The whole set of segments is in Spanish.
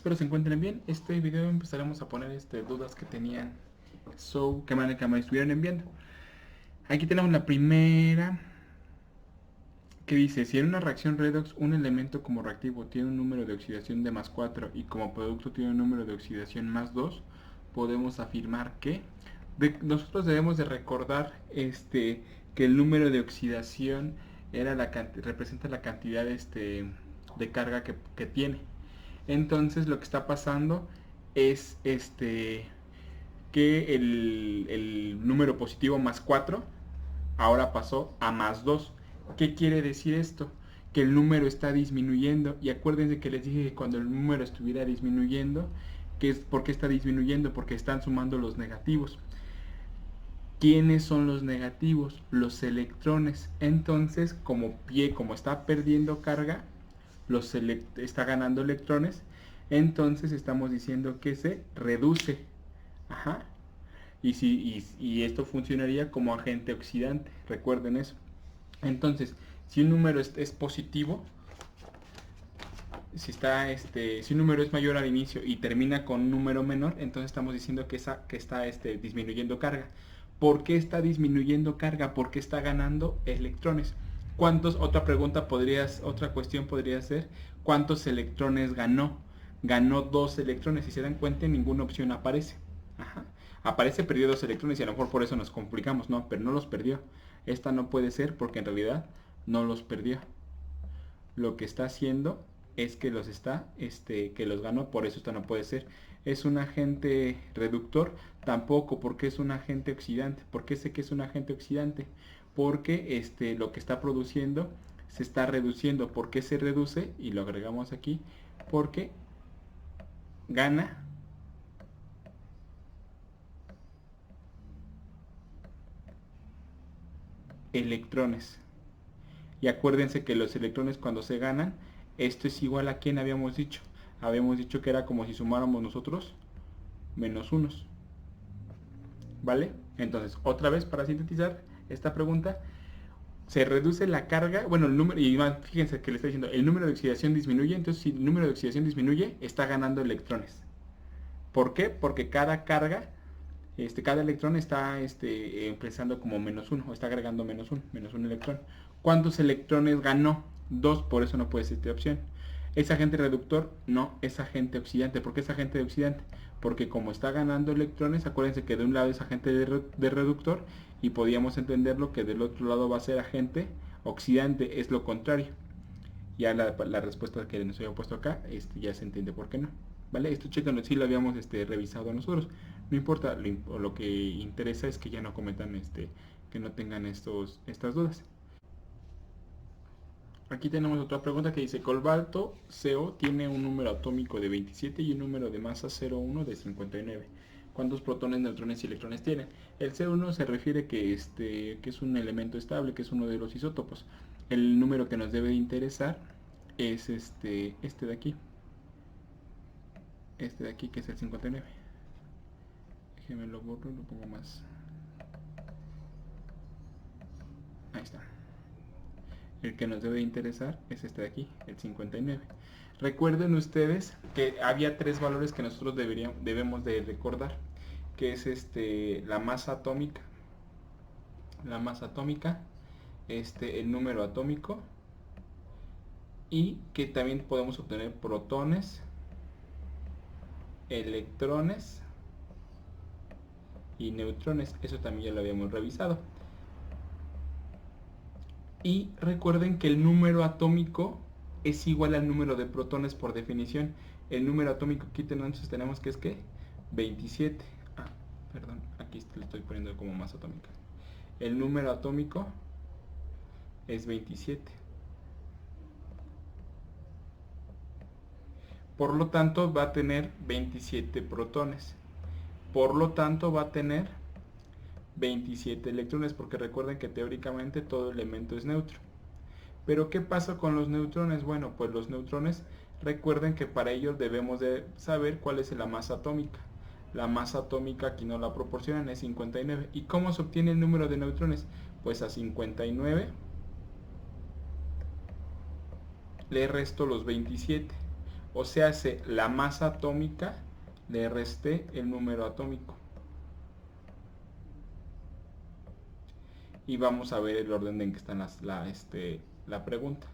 espero se encuentren bien. Este video empezaremos a poner dudas que tenían que me estuvieron enviando. Aquí tenemos la primera que dice: si en una reacción redox un elemento como reactivo tiene un número de oxidación de +4 y como producto tiene un número de oxidación +2, podemos afirmar que nosotros debemos de recordar que el número de oxidación representa la cantidad de carga que tiene. Entonces lo que está pasando es que el número positivo +4 ahora pasó a +2. ¿Qué quiere decir esto? Que el número está disminuyendo. Y acuérdense que les dije que cuando el número estuviera disminuyendo, ¿por qué está disminuyendo? Porque están sumando los negativos. ¿Quiénes son los negativos? Los electrones. Entonces, como está perdiendo carga, está ganando electrones, entonces estamos diciendo que se reduce. Ajá. Y esto funcionaría como agente oxidante. Recuerden eso. Entonces, si un número es positivo, si un número es mayor al inicio y termina con un número menor, entonces estamos diciendo que está disminuyendo carga. ¿Por qué está disminuyendo carga? Porque está ganando electrones. Otra cuestión podría ser: ¿cuántos electrones ganó? Ganó 2 electrones. Si se dan cuenta, en ninguna opción aparece. Ajá. Aparece perdió 2 electrones y a lo mejor por eso nos complicamos, ¿no? Pero no los perdió. Esta no puede ser porque en realidad no los perdió. Lo que está haciendo es que que los ganó, por eso esta no puede ser. ¿Es un agente reductor? Tampoco, porque es un agente oxidante. ¿Por qué sé que es un agente oxidante? Porque lo que está produciendo se está reduciendo. ¿Por qué se reduce? Y lo agregamos aquí. Porque gana electrones. Y acuérdense que los electrones, cuando se ganan, esto es igual a ¿quién habíamos dicho? Habíamos dicho que era como si sumáramos nosotros menos unos. ¿Vale? Entonces, otra vez, para sintetizar esta pregunta, se reduce la carga, bueno, el número, y fíjense que le está diciendo, el número de oxidación disminuye. Entonces, si el número de oxidación disminuye, está ganando electrones. ¿Por qué? Porque cada carga, cada electrón está empezando como -1, o está agregando -1 electrón. ¿Cuántos electrones ganó? 2, por eso no puede ser esta opción. ¿Es agente reductor? No, es agente oxidante. ¿Por qué es agente oxidante? Porque como está ganando electrones, acuérdense que de un lado es agente de reductor, y podíamos entenderlo que del otro lado va a ser agente oxidante, es lo contrario. Ya la respuesta que nos había puesto acá, ya se entiende por qué no. ¿Vale? Esto chéquenlo, sí lo habíamos revisado nosotros. No importa, lo que interesa es que ya no cometan que no tengan estas dudas. Aquí tenemos otra pregunta que dice: cobalto CO tiene un número atómico de 27 y un número de masa 0,1 de 59. ¿Cuántos protones, neutrones y electrones tienen? El C1 se refiere que es un elemento estable, que es uno de los isótopos. El número que nos debe de interesar es este de aquí. Este de aquí, que es el 59. Déjenme lo borro y lo pongo más. Ahí está. El que nos debe interesar es este de aquí, el 59. Recuerden ustedes que había 3 valores que nosotros debemos de recordar, que es la masa atómica, el número atómico, y que también podemos obtener protones, electrones y neutrones. Eso también ya lo habíamos revisado. Y recuerden que el número atómico es igual al número de protones por definición. El número atómico aquí tenemos que es ¿qué? 27. Perdón, aquí lo estoy poniendo como masa atómica. El número atómico es 27. Por lo tanto, va a tener 27 protones. Por lo tanto, va a tener 27 electrones, porque recuerden que teóricamente todo elemento es neutro. Pero ¿qué pasa con los neutrones? Bueno, pues los neutrones, recuerden que para ellos debemos de saber cuál es la masa atómica. La masa atómica aquí no la proporcionan, es 59. ¿Y cómo se obtiene el número de neutrones? Pues a 59 le resto los 27. O sea, la masa atómica le resté el número atómico. Y vamos a ver el orden en que están la pregunta.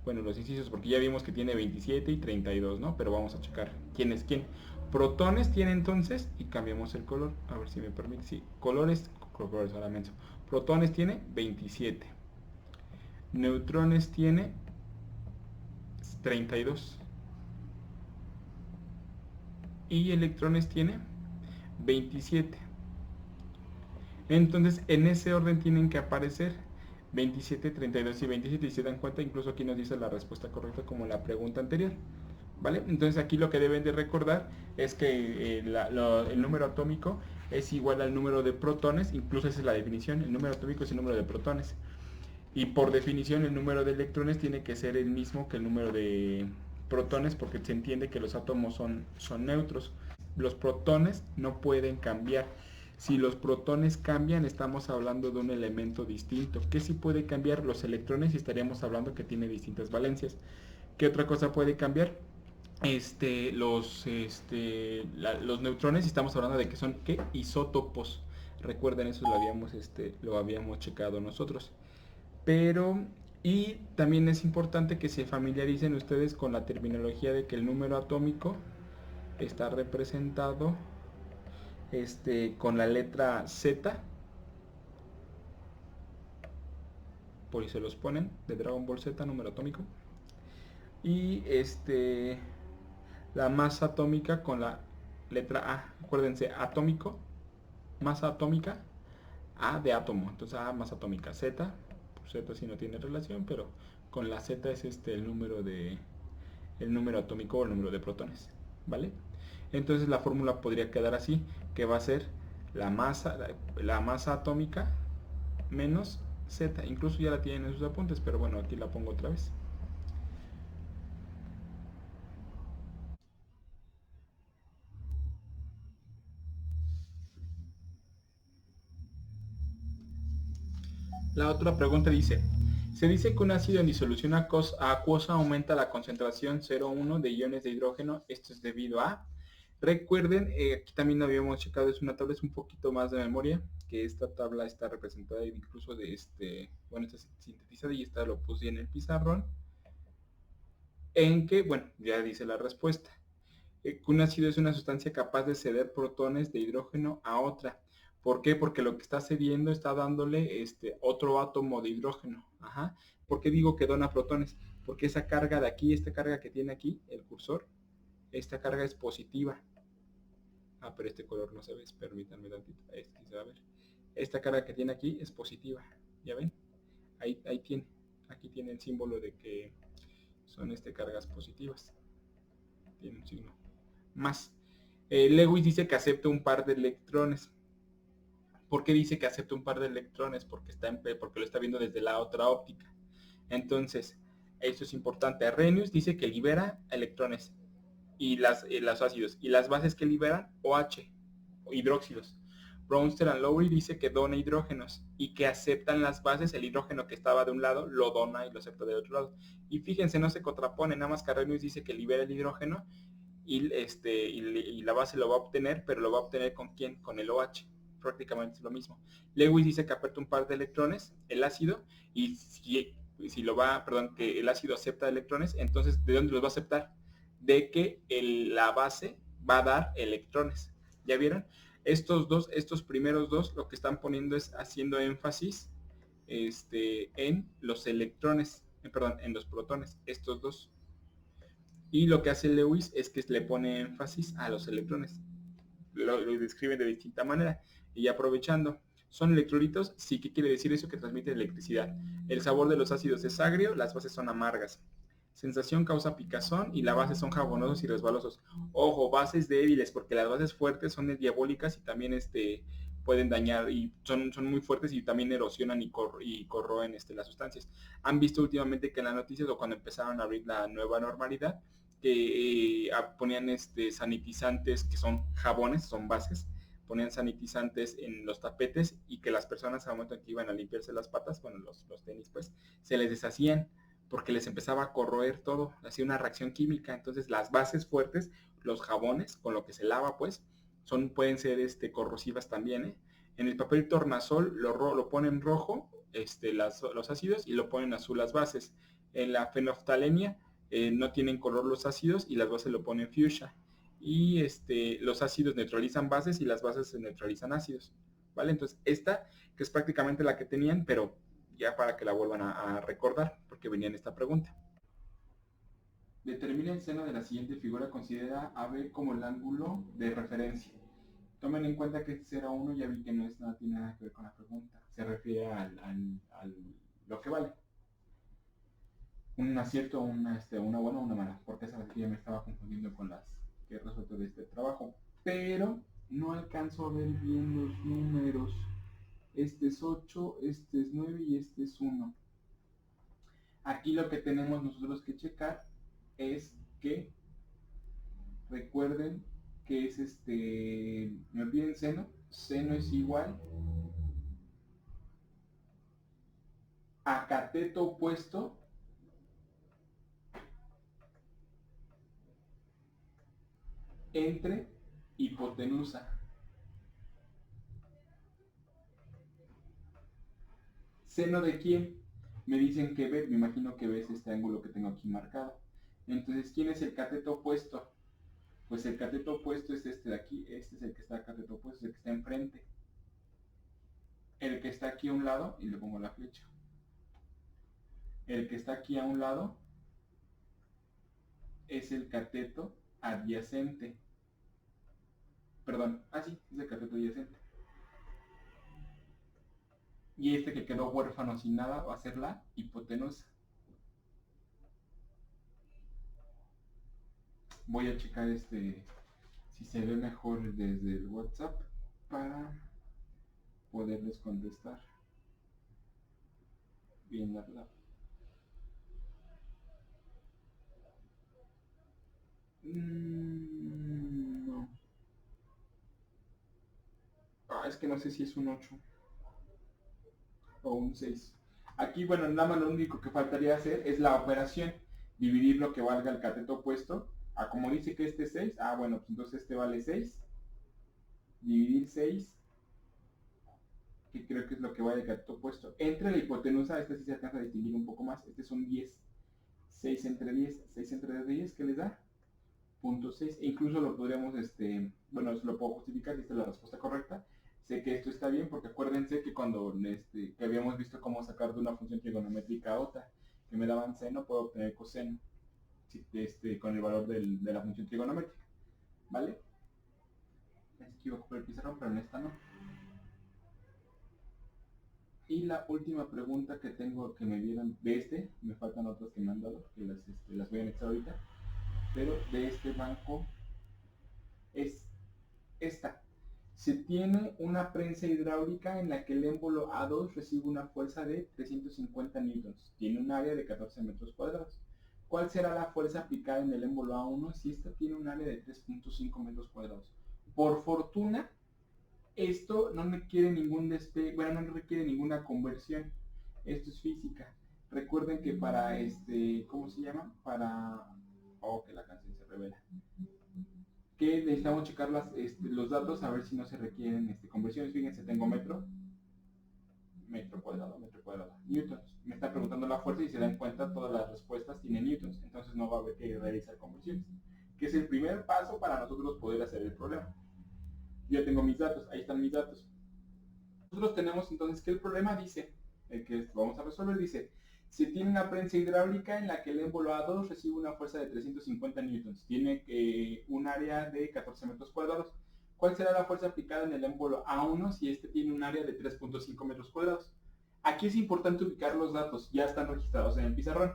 Bueno, los incisos, porque ya vimos que tiene 27 y 32, ¿no? Pero vamos a checar quién es quién. Protones tiene entonces, y cambiamos el color, a ver si me permite. Sí, colores solamente. Protones tiene 27. Neutrones tiene 32. Y electrones tiene 27. Entonces, en ese orden tienen que aparecer 27, 32 y 27. Y se dan cuenta, incluso aquí nos dice la respuesta correcta como la pregunta anterior. ¿Vale? Entonces aquí lo que deben de recordar es que el número atómico es igual al número de protones, incluso esa es la definición, el número atómico es el número de protones. Y por definición el número de electrones tiene que ser el mismo que el número de protones, porque se entiende que los átomos son neutros. Los protones no pueden cambiar. Si los protones cambian, estamos hablando de un elemento distinto. ¿Qué sí puede cambiar? Los electrones, y estaríamos hablando que tiene distintas valencias. ¿Qué otra cosa puede cambiar? Los neutrones, estamos hablando de que son ¿qué? Isótopos. Recuerden, eso lo habíamos checado nosotros. Pero, y también es importante que se familiaricen ustedes con la terminología de que el número atómico está representado con la letra Z. Por ahí se los ponen, de Dragon Ball Z, número atómico. Y la masa atómica con la letra A. Acuérdense, atómico, masa atómica, A de átomo. Entonces A, masa atómica. Z, pues Z sí no tiene relación, pero con la Z es el número atómico o el número de protones. ¿Vale? Entonces la fórmula podría quedar así, que va a ser la masa atómica menos Z. Incluso ya la tienen en sus apuntes, pero bueno, aquí la pongo otra vez. La otra pregunta dice, se dice que un ácido en disolución acuosa aumenta la concentración 0,1 de iones de hidrógeno. Esto es debido a... Recuerden, aquí también lo habíamos checado, es una tabla, es un poquito más de memoria, que esta tabla está representada incluso bueno, está sintetizada y esta lo puse en el pizarrón, en que, bueno, ya dice la respuesta. Un ácido es una sustancia capaz de ceder protones de hidrógeno a otra. ¿Por qué? Porque lo que está cediendo está dándole otro átomo de hidrógeno. Ajá. ¿Por qué digo que dona protones? Porque esa carga de aquí, esta carga que tiene aquí, el cursor, esta carga es positiva. Ah, pero este color no se ve, permítanme tantito. Este sí se va a ver. Esta carga que tiene aquí es positiva. ¿Ya ven? Ahí tiene. Aquí tiene el símbolo de que son cargas positivas. Tiene un signo más. Lewis dice que acepta un par de electrones. ¿Por qué dice que acepta un par de electrones? Porque lo está viendo desde la otra óptica. Entonces, esto es importante. Arrhenius dice que libera electrones y los ácidos. Y las bases que liberan, OH, hidróxidos. Bronsted and Lowry dice que dona hidrógenos y que aceptan las bases, el hidrógeno que estaba de un lado lo dona y lo acepta del otro lado. Y fíjense, no se contrapone, nada más que Arrhenius dice que libera el hidrógeno y la base lo va a obtener, pero lo va a obtener ¿con quién? Con el OH. Prácticamente es lo mismo. Lewis dice que aprieta un par de electrones, el ácido, y si que el ácido acepta electrones, entonces ¿de dónde los va a aceptar? De que la base va a dar electrones. ¿Ya vieron? Estos primeros dos, lo que están poniendo es haciendo énfasis en los electrones, en los protones, estos dos. Y lo que hace Lewis es que le pone énfasis a los electrones. Lo describen de distinta manera. Y aprovechando, ¿son electrolitos? Sí, ¿qué quiere decir eso? Que transmite electricidad. El sabor de los ácidos es agrio, las bases son amargas. Sensación causa picazón y las bases son jabonosos y resbalosos. Ojo, bases débiles, porque las bases fuertes son diabólicas y también pueden dañar y son muy fuertes y también erosionan y corroen las sustancias. Han visto últimamente que en las noticias o cuando empezaron a abrir la nueva normalidad, que ponían sanitizantes que son jabones, son bases, ponían sanitizantes en los tapetes y que las personas al momento en que iban a limpiarse las patas, bueno, los tenis pues, se les deshacían porque les empezaba a corroer todo, hacía una reacción química. Entonces las bases fuertes, los jabones con lo que se lava, pues, pueden ser corrosivas también, ¿eh? En el papel tornasol lo ponen rojo los ácidos y lo ponen azul las bases. En la fenolftalemia no tienen color los ácidos y las bases lo ponen fuchsia. Y los ácidos neutralizan bases y las bases se neutralizan ácidos. ¿Vale? Entonces esta, que es prácticamente la que tenían, pero ya para que la vuelvan a recordar, porque venía en esta pregunta. Determina el seno de la siguiente figura, considera AB como el ángulo de referencia. Tomen en cuenta que este 0,1 ya vi que no tiene nada que ver con la pregunta. Se refiere al lo que vale. Un acierto, una buena o una mala, porque esa vez que ya me estaba confundiendo con las que he resuelto de este trabajo. Pero no alcanzo a ver bien los números. Este es 8, este es 9 y este es 1. Aquí lo que tenemos nosotros que checar es que recuerden que es me olviden seno es igual a cateto opuesto entre hipotenusa. ¿Seno de quién? Me dicen que B, me imagino que B es este ángulo que tengo aquí marcado. Entonces, ¿quién es el cateto opuesto? Pues el cateto opuesto es este de aquí, este es el que está cateto opuesto, es el que está enfrente. El que está aquí a un lado, y le pongo la flecha. El que está aquí a un lado es el cateto adyacente. Perdón, sí, es el cateto adyacente. Y este que quedó huérfano sin nada va a ser la hipotenusa. Voy a checar si se ve mejor desde el WhatsApp para poderles contestar bien la verdad. No. Es que no sé si es un 8 o un 6. Aquí, bueno, nada más lo único que faltaría hacer es la operación. Dividir lo que valga el cateto opuesto. Como dice que este es 6, bueno, pues entonces este vale 6. Dividir 6, que creo que es lo que vale el cateto opuesto. Entre la hipotenusa, este sí se alcanza a distinguir un poco más. Este es un 10. 6 entre 10. 6 entre 10, ¿qué les da? 0.6. E incluso lo podríamos, bueno, eso lo puedo justificar, esta es la respuesta correcta. Sé que esto está bien porque acuérdense que cuando que habíamos visto cómo sacar de una función trigonométrica a otra, que me daban seno, puedo obtener coseno con el valor de la función trigonométrica. ¿Vale? Pensé que iba a copiar el pizarrón, pero en esta no. Y la última pregunta que tengo que me dieron de me faltan otras que me han dado, que las voy a anexar ahorita, pero de este banco es esta. Se tiene una prensa hidráulica en la que el émbolo A2 recibe una fuerza de 350 newtons. Tiene un área de 14 metros cuadrados. ¿Cuál será la fuerza aplicada en el émbolo A1 si esta tiene un área de 3.5 metros cuadrados? Por fortuna, esto no requiere ningún despegue, bueno, no requiere ninguna conversión. Esto es física. Recuerden que para ¿cómo se llama? que la canción se revela. Que necesitamos checar los datos a ver si no se requieren conversiones. Fíjense, tengo metro cuadrado, newtons. Me está preguntando la fuerza y se dan cuenta todas las respuestas tienen newtons, entonces no va a haber que realizar conversiones, que es el primer paso para nosotros poder hacer el problema. Ya tengo mis datos, ahí están mis datos. Nosotros tenemos entonces que el problema dice, el que vamos a resolver dice, se tiene una prensa hidráulica en la que el émbolo A2 recibe una fuerza de 350 newtons, tiene un área de 14 metros cuadrados. ¿Cuál será la fuerza aplicada en el émbolo A1 si este tiene un área de 3.5 metros cuadrados? Aquí es importante ubicar los datos, ya están registrados en el pizarrón,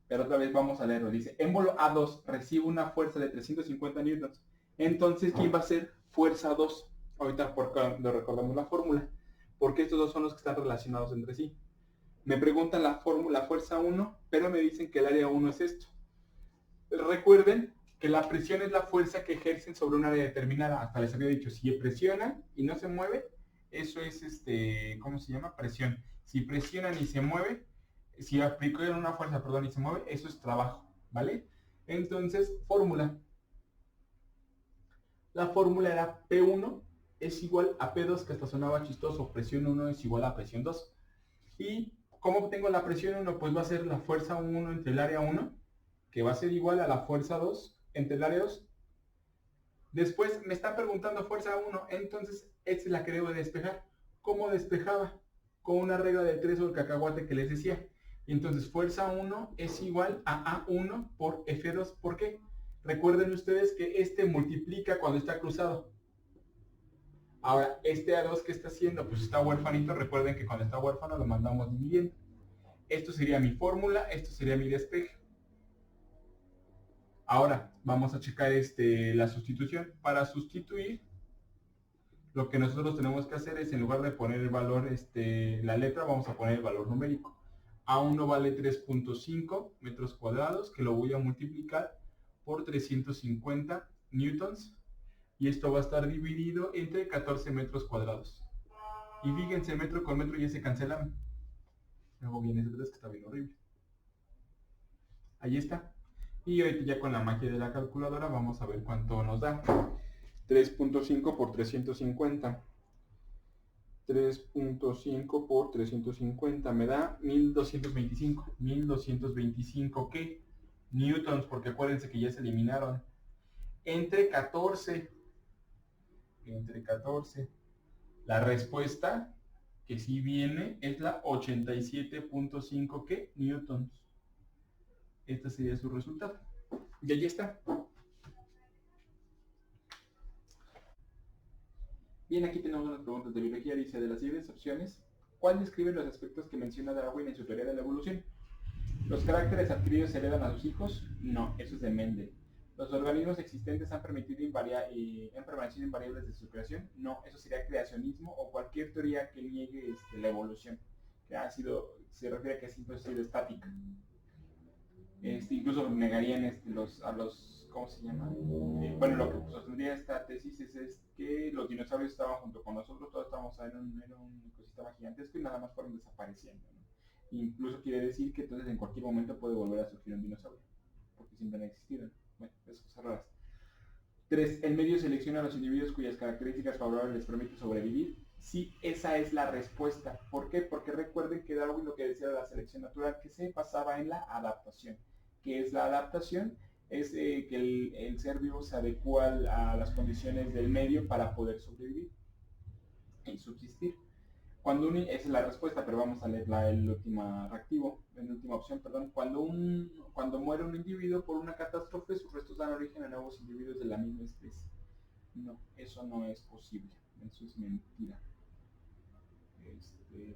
pero otra vez vamos a leerlo. Dice, émbolo A2 recibe una fuerza de 350 newtons. Entonces, ¿quién va a ser fuerza 2? Ahorita cuando recordamos la fórmula, porque estos dos son los que están relacionados entre sí. Me preguntan la fuerza 1, pero me dicen que el área 1 es esto. Recuerden que la presión es la fuerza que ejercen sobre un área determinada. Hasta les había dicho, si presionan y no se mueve, eso es, ¿cómo se llama? Presión. Si presionan y se mueve, Si aplico una fuerza, perdón, y se mueve, eso es trabajo, ¿vale? Entonces, fórmula. La fórmula era P1 es igual a P2, que hasta sonaba chistoso, presión 1 es igual a presión 2. ¿Y cómo obtengo la presión 1? Pues va a ser la fuerza 1 entre el área 1, que va a ser igual a la fuerza 2 entre el área 2. Después me está preguntando fuerza 1, entonces esta es la que debo de despejar. ¿Cómo despejaba? Con una regla del 3 o el cacahuate que les decía. Y entonces fuerza 1 es igual a A1 por F2. ¿Por qué? Recuerden ustedes que este multiplica cuando está cruzado. Ahora, este A2 que está haciendo, pues está huérfanito. Recuerden que cuando está huérfano lo mandamos dividiendo. Esto sería mi fórmula, esto sería mi despeje. Ahora, vamos a checar la sustitución. Para sustituir, lo que nosotros tenemos que hacer es, en lugar de poner el valor, la letra, vamos a poner el valor numérico. A1 vale 3.5 metros cuadrados, que lo voy a multiplicar por 350 newtons. Y esto va a estar dividido entre 14 metros cuadrados. Y fíjense, metro con metro ya se cancelaron. Luego viene ese 3 que está bien horrible. Ahí está. Y ahorita ya con la magia de la calculadora vamos a ver cuánto nos da. 3.5 por 350. 3.5 por 350 me da 1225. 1225 ¿qué? Newtons, porque acuérdense que ya se eliminaron. Entre 14. Entre 14. La respuesta que sí viene es la 87.5 ¿qué? Newtons. Este sería su resultado. Y ahí está. Bien, aquí tenemos unas preguntas de biología. Dice, de las siguientes opciones, ¿cuál describe los aspectos que menciona Darwin en su teoría de la evolución? ¿Los caracteres adquiridos se heredan a sus hijos? No, eso es de Mendel. ¿Los organismos existentes han permitido han permanecido invariables desde su creación? No, eso sería creacionismo o cualquier teoría que niegue la evolución, que se refiere a que siempre ha sido estática. Incluso negarían ¿cómo se llama? Bueno, lo que sostendría esta tesis es que los dinosaurios estaban junto con nosotros, todos estábamos en un ecosistema gigantesco y nada más fueron desapareciendo, ¿no? Incluso quiere decir que entonces en cualquier momento puede volver a surgir un dinosaurio, porque siempre han existido, ¿no? Bueno, esas cosas raras. 3. El medio selecciona a los individuos cuyas características favorables les permiten sobrevivir. Sí, esa es la respuesta. ¿Por qué? Porque recuerden que Darwin lo que decía de la selección natural, que se basaba en la adaptación. ¿Qué es la adaptación? Es que el ser vivo se adecua a las condiciones del medio para poder sobrevivir y subsistir. Esa es la respuesta, pero vamos a leer el último reactivo, la última opción, perdón. Cuando muere un individuo por una catástrofe, sus restos dan origen a nuevos individuos de la misma especie. No, eso no es posible, eso es mentira.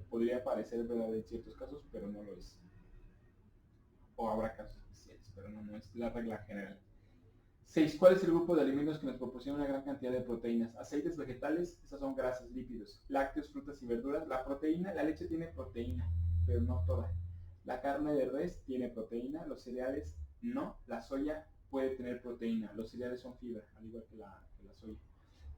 Podría parecer verdad en ciertos casos, pero no lo es. O habrá casos especiales, pero no es la regla general. 6. ¿Cuál es el grupo de alimentos que nos proporciona una gran cantidad de proteínas? Aceites vegetales, esas son grasas, lípidos. Lácteos, frutas y verduras. La proteína, la leche tiene proteína, pero no toda. La carne de res tiene proteína, los cereales no. La soya puede tener proteína, los cereales son fibra, al igual que la soya.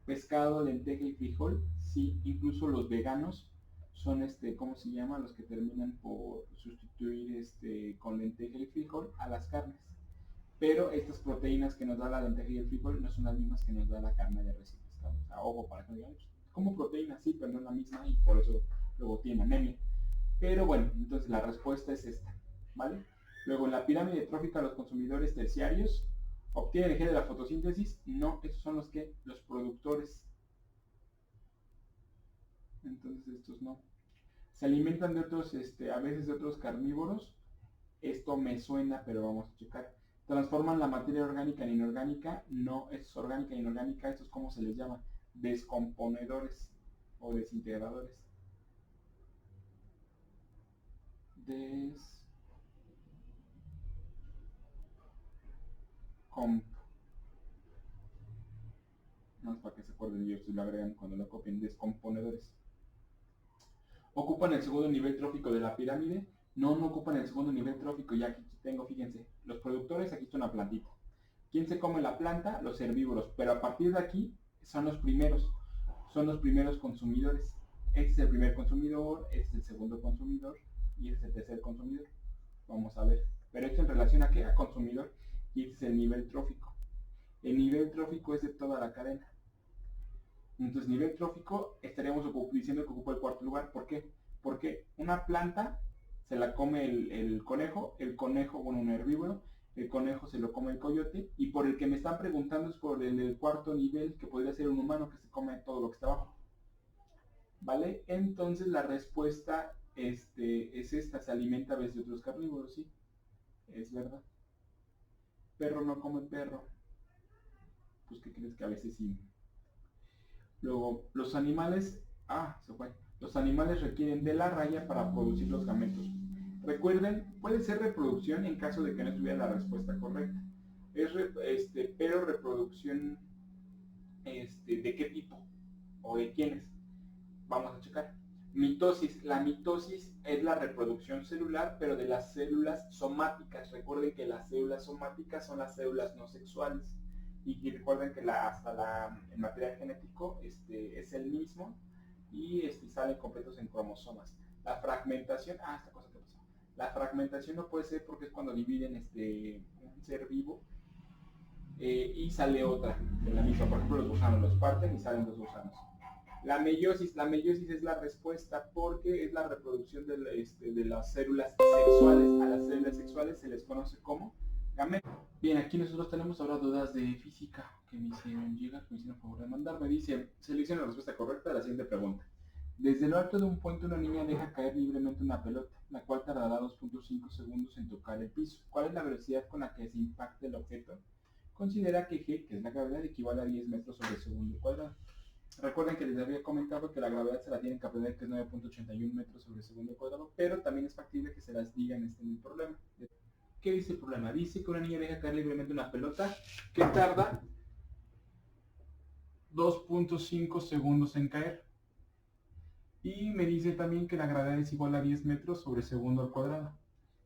Pescado, lenteja y frijol, sí. Incluso los veganos son, ¿cómo se llama? Los que terminan por sustituir con lenteja y frijol a las carnes. Pero estas proteínas que nos da la lenteja y el frijol no son las mismas que nos da la carne de res y pescado. O sea, ojo, para que no digan, como proteína, sí, pero no es la misma y por eso luego tiene anemia. Pero bueno, entonces la respuesta es esta, ¿vale? Luego, en la pirámide trófica, los consumidores terciarios obtienen energía de la fotosíntesis. No, esos son los productores. Entonces estos no. Se alimentan de otros, a veces de otros carnívoros. Esto me suena, pero vamos a checar. Transforman la materia orgánica en inorgánica. No, es orgánica e inorgánica. Esto es como se les llama, descomponedores o desintegradores. Más para que se acuerden ellos si lo agregan cuando lo copien. Descomponedores. ¿Ocupan el segundo nivel trófico de la pirámide? No ocupan el segundo nivel trófico. Ya aquí tengo, fíjense, los productores, aquí está una plantita. ¿Quién se come la planta? Los herbívoros. Pero a partir de aquí son los primeros consumidores. Este es el primer consumidor, este es el segundo consumidor, y ese es el tercer consumidor. Vamos a ver. Pero esto en relación a qué? A consumidor. Y este es el nivel trófico. El nivel trófico es de toda la cadena. Entonces, nivel trófico estaríamos diciendo que ocupa el cuarto lugar. ¿Por qué? Porque una planta se la come el conejo, bueno, un herbívoro, el conejo se lo come el coyote, y por el que me están preguntando es por el cuarto nivel, que podría ser un humano que se come todo lo que está abajo. ¿Vale? Entonces la respuesta es esta, se alimenta a veces de otros carnívoros, sí, es verdad. Perro no come perro. Pues ¿qué crees? Que a veces sí. Luego, los animales, se fue. Los animales requieren de la raya para producir los gametos. Recuerden, puede ser reproducción en caso de que no estuviera la respuesta correcta. Pero reproducción, ¿de qué tipo? ¿O de quiénes? Vamos a checar. Mitosis. La mitosis es la reproducción celular, pero de las células somáticas. Recuerden que las células somáticas son las células no sexuales. Y recuerden que el material genético es el mismo y salen completos en cromosomas. La fragmentación, esta cosa que pasó. La fragmentación no puede ser porque es cuando dividen un ser vivo y sale otra de la misma. Por ejemplo, los gusanos los parten y salen los gusanos. La meiosis es la respuesta porque es la reproducción de las células sexuales. A las células sexuales se les conoce como gametos. Bien, aquí nosotros tenemos ahora dudas de física que me hicieron llegar, que me hicieron favor de mandar. Me dice, selecciona la respuesta correcta a la siguiente pregunta. Desde lo alto de un puente una niña deja caer libremente una pelota, la cual tardará 2.5 segundos en tocar el piso. ¿Cuál es la velocidad con la que se impacta el objeto? Considera que G, que es la gravedad, equivale a 10 metros sobre segundo cuadrado. Recuerden que les había comentado que la gravedad se la tienen que aprender, que es 9.81 metros sobre segundo cuadrado, pero también es factible que se las digan en el problema. ¿Qué dice el problema? Dice que una niña deja caer libremente una pelota que tarda 2.5 segundos en caer. Y me dice también que la gravedad es igual a 10 metros sobre segundo al cuadrado.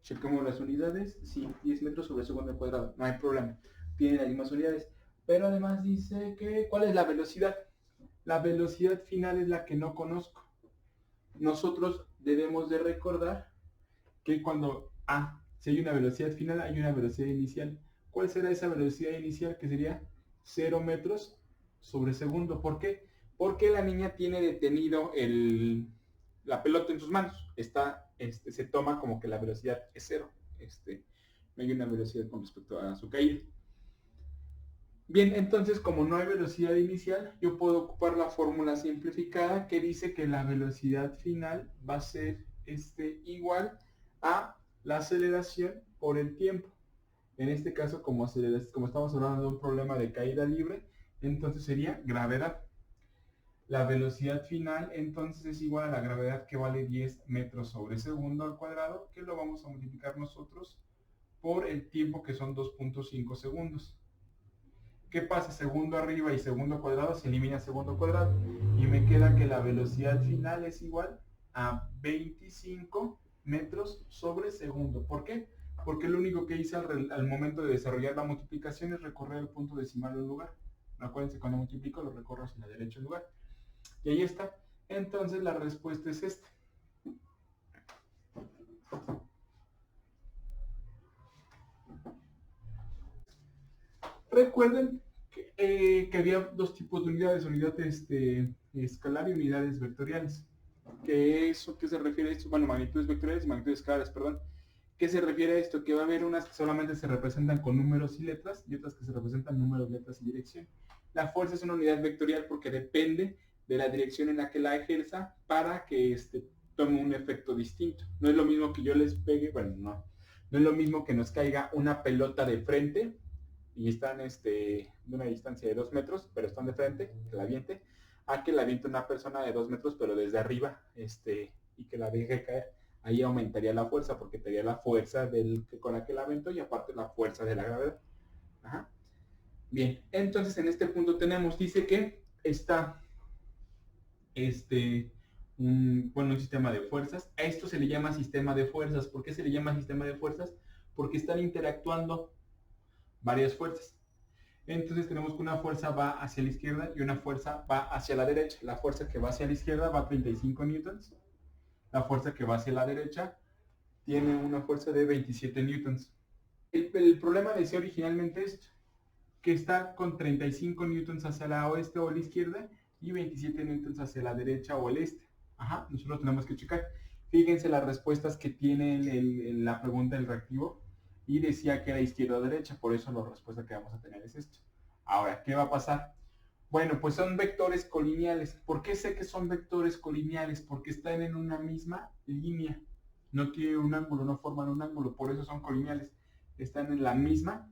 Chequemos las unidades. Sí, 10 metros sobre segundo al cuadrado. No hay problema. Tienen las mismas unidades. Pero además dice que, ¿cuál es la velocidad? La velocidad final es la que no conozco. Nosotros debemos de recordar que cuando si hay una velocidad final, hay una velocidad inicial. ¿Cuál será esa velocidad inicial? Que sería 0 metros sobre segundo. ¿Por qué? Porque la niña tiene detenido la pelota en sus manos. Se toma como que la velocidad es 0. No hay una velocidad con respecto a su caída. Bien, entonces como no hay velocidad inicial, yo puedo ocupar la fórmula simplificada que dice que la velocidad final va a ser igual a la aceleración por el tiempo. En este caso, como estamos hablando de un problema de caída libre, entonces sería gravedad. La velocidad final entonces es igual a la gravedad, que vale 10 metros sobre segundo al cuadrado, que lo vamos a multiplicar nosotros por el tiempo, que son 2.5 segundos. ¿Qué pasa? Segundo arriba y segundo cuadrado se elimina segundo cuadrado y me queda que la velocidad final es igual a 25 metros sobre segundo. ¿Por qué? Porque lo único que hice al momento de desarrollar la multiplicación es recorrer el punto decimal del lugar. Acuérdense, cuando multiplico lo recorro hacia la derecha del lugar. Y ahí está. Entonces la respuesta es esta. Recuerden que había dos tipos de unidades, unidades escalar y unidades vectoriales. ¿Qué se refiere a esto? Bueno, magnitudes vectoriales y magnitudes escalares, perdón. ¿Qué se refiere a esto? Que va a haber unas que solamente se representan con números y letras y otras que se representan números, letras y dirección. La fuerza es una unidad vectorial porque depende de la dirección en la que la ejerza para que tome un efecto distinto. No es lo mismo que yo les pegue, bueno, no es lo mismo que nos caiga una pelota de frente y están de una distancia de 2 metros, pero están de frente, que la aviente, a que la aviente una persona de 2 metros, pero desde arriba, y que la deje caer. Ahí aumentaría la fuerza, porque tendría la fuerza con la que la aventó y aparte la fuerza de la gravedad. Ajá. Bien, entonces en este punto dice que está un sistema de fuerzas. A esto se le llama sistema de fuerzas. ¿Por qué se le llama sistema de fuerzas? Porque están interactuando varias fuerzas. Entonces tenemos que una fuerza va hacia la izquierda y una fuerza va hacia la derecha. La fuerza que va hacia la izquierda va a 35 newtons. La fuerza que va hacia la derecha tiene una fuerza de 27 newtons. El problema decía originalmente esto, que está con 35 newtons hacia la oeste o la izquierda y 27 newtons hacia la derecha o el este. Ajá, nosotros tenemos que checar. Fíjense las respuestas que tiene en la pregunta del reactivo y decía que era izquierda o derecha, por eso la respuesta que vamos a tener es esto. Ahora, ¿qué va a pasar? Bueno, pues son vectores colineales. ¿Por qué sé que son vectores colineales? Porque están en una misma línea. No tienen un ángulo, no forman un ángulo, por eso son colineales. Están en la misma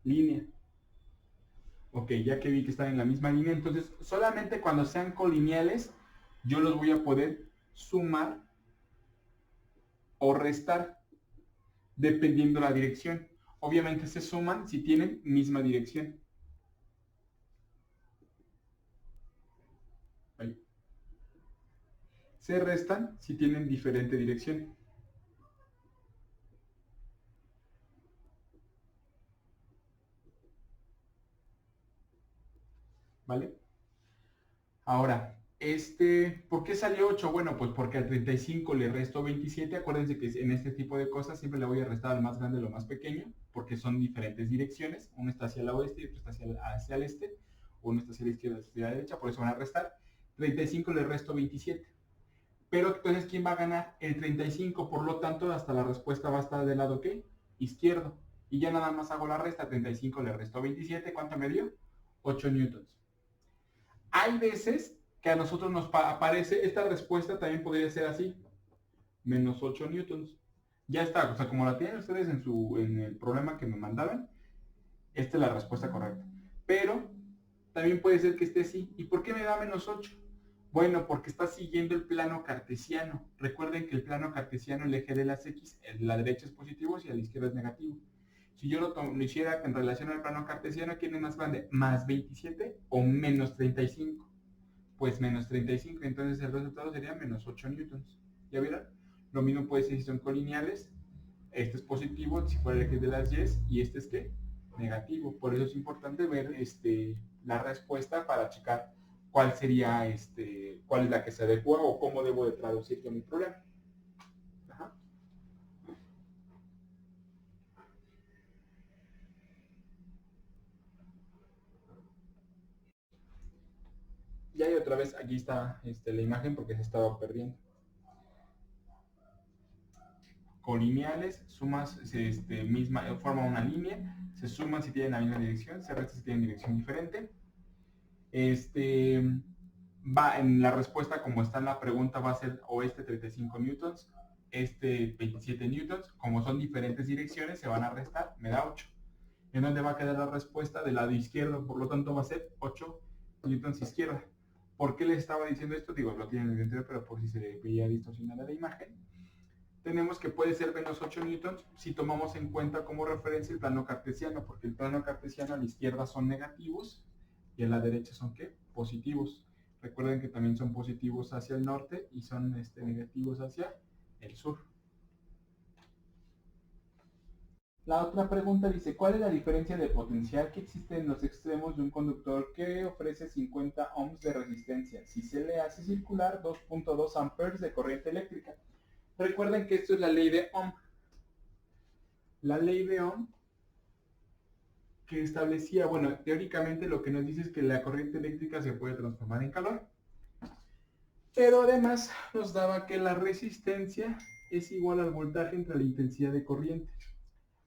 línea. Ok, ya que vi que están en la misma línea, entonces solamente cuando sean colineales yo los voy a poder sumar o restar dependiendo la dirección. Obviamente se suman si tienen misma dirección. Ahí. Se restan si tienen diferente dirección. ¿Vale? Ahora, ¿por qué salió 8? Bueno, pues porque al 35 le resto 27. Acuérdense que en este tipo de cosas siempre le voy a restar al más grande a lo más pequeño, porque son diferentes direcciones. Uno está hacia el oeste y otro está hacia el este. Uno está hacia la izquierda y hacia la derecha, por eso van a restar. 35 le resto 27. Pero entonces, ¿quién va a ganar? El 35, por lo tanto, hasta la respuesta va a estar del lado, ¿qué? Izquierdo. Y ya nada más hago la resta. 35 le resto 27. ¿Cuánto me dio? 8 newtons. Hay veces que a nosotros nos aparece, esta respuesta también podría ser así, menos 8 newtons. Ya está, o sea, como la tienen ustedes en el problema que me mandaron, esta es la respuesta correcta. Pero también puede ser que esté así. ¿Y por qué me da menos 8? Bueno, porque está siguiendo el plano cartesiano. Recuerden que el plano cartesiano, el eje de las X, la derecha es positivo y a la izquierda es negativo. Si yo lo hiciera en relación al plano cartesiano, ¿quién es más grande? ¿Más 27 o menos 35? Pues menos 35, entonces el resultado sería menos 8 newtons. ¿Ya vieron? Lo mismo puede ser si son colineales. Este es positivo si fuera el eje de las y este es ¿qué? Negativo. Por eso es importante ver la respuesta para checar cuál sería cuál es la que se adecua o cómo debo de traducir yo mi problema. Ajá. Ya y otra vez aquí está la imagen porque se estaba perdiendo. Colineales, sumas forman una línea, se suman si tienen la misma dirección, se restan si tienen dirección diferente. Va en la respuesta, como está en la pregunta, va a ser o 35 newtons, 27 newtons. Como son diferentes direcciones, se van a restar, me da 8. ¿En dónde va a quedar la respuesta? Del lado izquierdo, por lo tanto va a ser 8 newtons izquierda. ¿Por qué les estaba diciendo esto? Digo, lo tienen en el interior, pero por si se veía distorsionada la imagen. Tenemos que puede ser menos 8 newtons si tomamos en cuenta como referencia el plano cartesiano, porque el plano cartesiano a la izquierda son negativos y a la derecha son ¿qué? Positivos. Recuerden que también son positivos hacia el norte y son negativos hacia el sur. La otra pregunta dice, ¿cuál es la diferencia de potencial que existe en los extremos de un conductor que ofrece 50 ohms de resistencia si se le hace circular 2.2 amperes de corriente eléctrica? Recuerden que esto es la ley de Ohm. La ley de Ohm que establecía, bueno, teóricamente lo que nos dice es que la corriente eléctrica se puede transformar en calor, pero además nos daba que la resistencia es igual al voltaje entre la intensidad de corriente.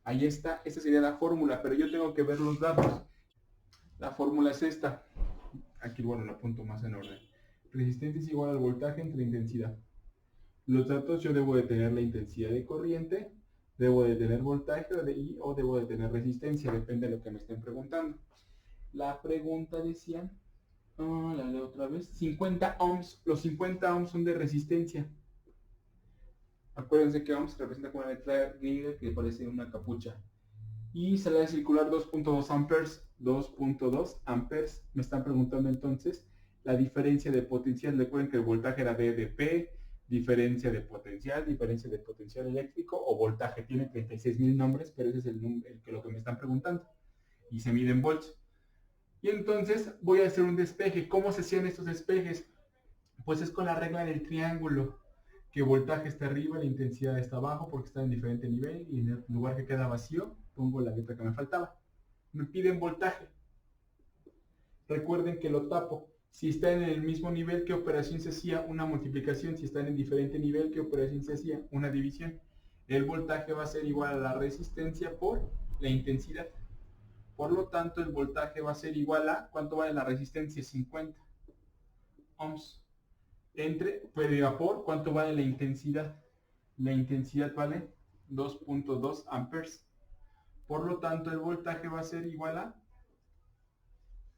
Ahí está, esta sería la fórmula, pero yo tengo que ver los datos. La fórmula es esta. Aquí, bueno, lo apunto más en orden. Resistencia es igual al voltaje entre intensidad. Los datos yo debo de tener la intensidad de corriente, debo de tener voltaje o debo de tener resistencia, depende de lo que me estén preguntando. La pregunta decía, la leo otra vez, 50 ohms, los 50 ohms son de resistencia. Acuérdense que ohms representa como una letra griega que parece una capucha. Y sale a circular 2.2 amperes, 2.2 amperes. Me están preguntando entonces la diferencia de potencial. Recuerden que el voltaje era D de P, diferencia de potencial eléctrico o voltaje. Tiene 36,000 nombres, pero ese es lo que me están preguntando. Y se mide en volts. Y entonces voy a hacer un despeje. ¿Cómo se hacían estos despejes? Pues es con la regla del triángulo. que voltaje está arriba, la intensidad está abajo porque está en diferente nivel, y en el lugar que queda vacío pongo la letra que me faltaba. Me piden voltaje. Recuerden que lo tapo. Si están en el mismo nivel, ¿qué operación se hacía? Una multiplicación. Si están en diferente nivel, ¿qué operación se hacía? Una división. El voltaje va a ser igual a la resistencia por la intensidad. Por lo tanto, el voltaje va a ser igual a, ¿cuánto vale la resistencia? 50 ohms. Por, ¿cuánto vale la intensidad? La intensidad vale 2.2 amperes. Por lo tanto, el voltaje va a ser igual a,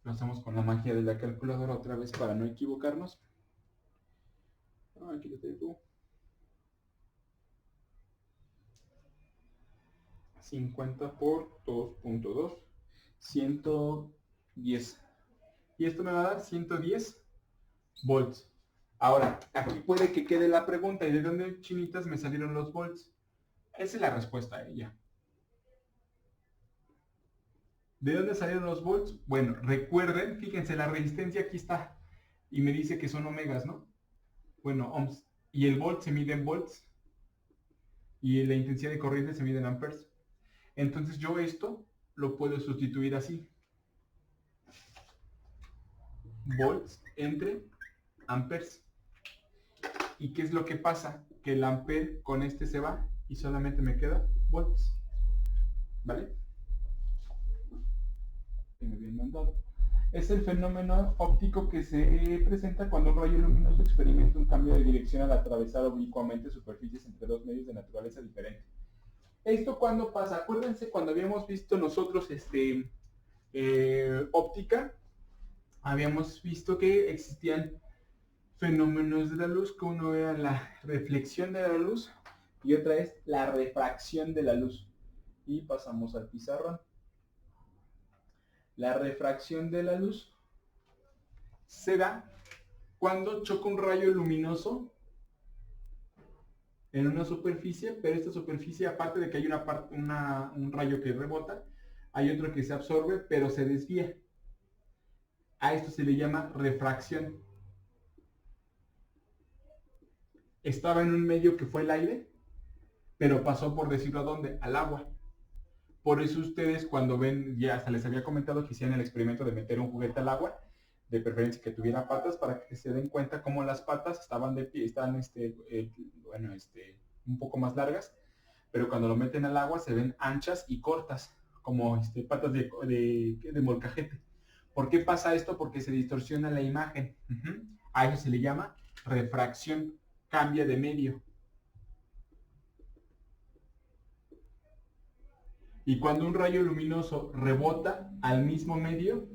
lo hacemos con la magia de la calculadora otra vez para no equivocarnos. Aquí lo tengo. 50 por 2.2, 110. Y esto me va a dar 110 volts. Ahora, aquí puede que quede la pregunta, ¿y de dónde, chinitas, me salieron los volts? Esa es la respuesta a ella. ¿De dónde salieron los volts? Bueno, recuerden, fíjense, la resistencia aquí está. Y me dice que son omegas, ¿no? Bueno, ohms. Y el volt se mide en volts. Y la intensidad de corriente se mide en amperes. Entonces yo esto lo puedo sustituir así. Volts entre amperes. ¿Y qué es lo que pasa? Que el ampere con este se va y solamente me queda volts. ¿Vale? Me bien mandado. Es el fenómeno óptico que se presenta cuando un rayo luminoso experimenta un cambio de dirección al atravesar oblicuamente superficies entre dos medios de naturaleza diferente. ¿Esto cuándo pasa? Acuérdense cuando habíamos visto nosotros óptica, habíamos visto que existían fenómenos de la luz, que uno era la reflexión de la luz y otra es la refracción de la luz. Y pasamos al pizarrón. La refracción de la luz se da cuando choca un rayo luminoso en una superficie, pero esta superficie, aparte de que hay un rayo que rebota, hay otro que se absorbe, pero se desvía. A esto se le llama refracción. Estaba en un medio que fue el aire, pero pasó, por decirlo, ¿a dónde? Al agua. Por eso ustedes cuando ven, ya hasta les había comentado que hicieran el experimento de meter un juguete al agua, de preferencia que tuviera patas, para que se den cuenta cómo las patas estaban de pie, están un poco más largas, pero cuando lo meten al agua se ven anchas y cortas, como patas de molcajete. ¿Por qué pasa esto? Porque se distorsiona la imagen. A eso se le llama refracción, cambia de medio. Y cuando un rayo luminoso rebota al mismo medio,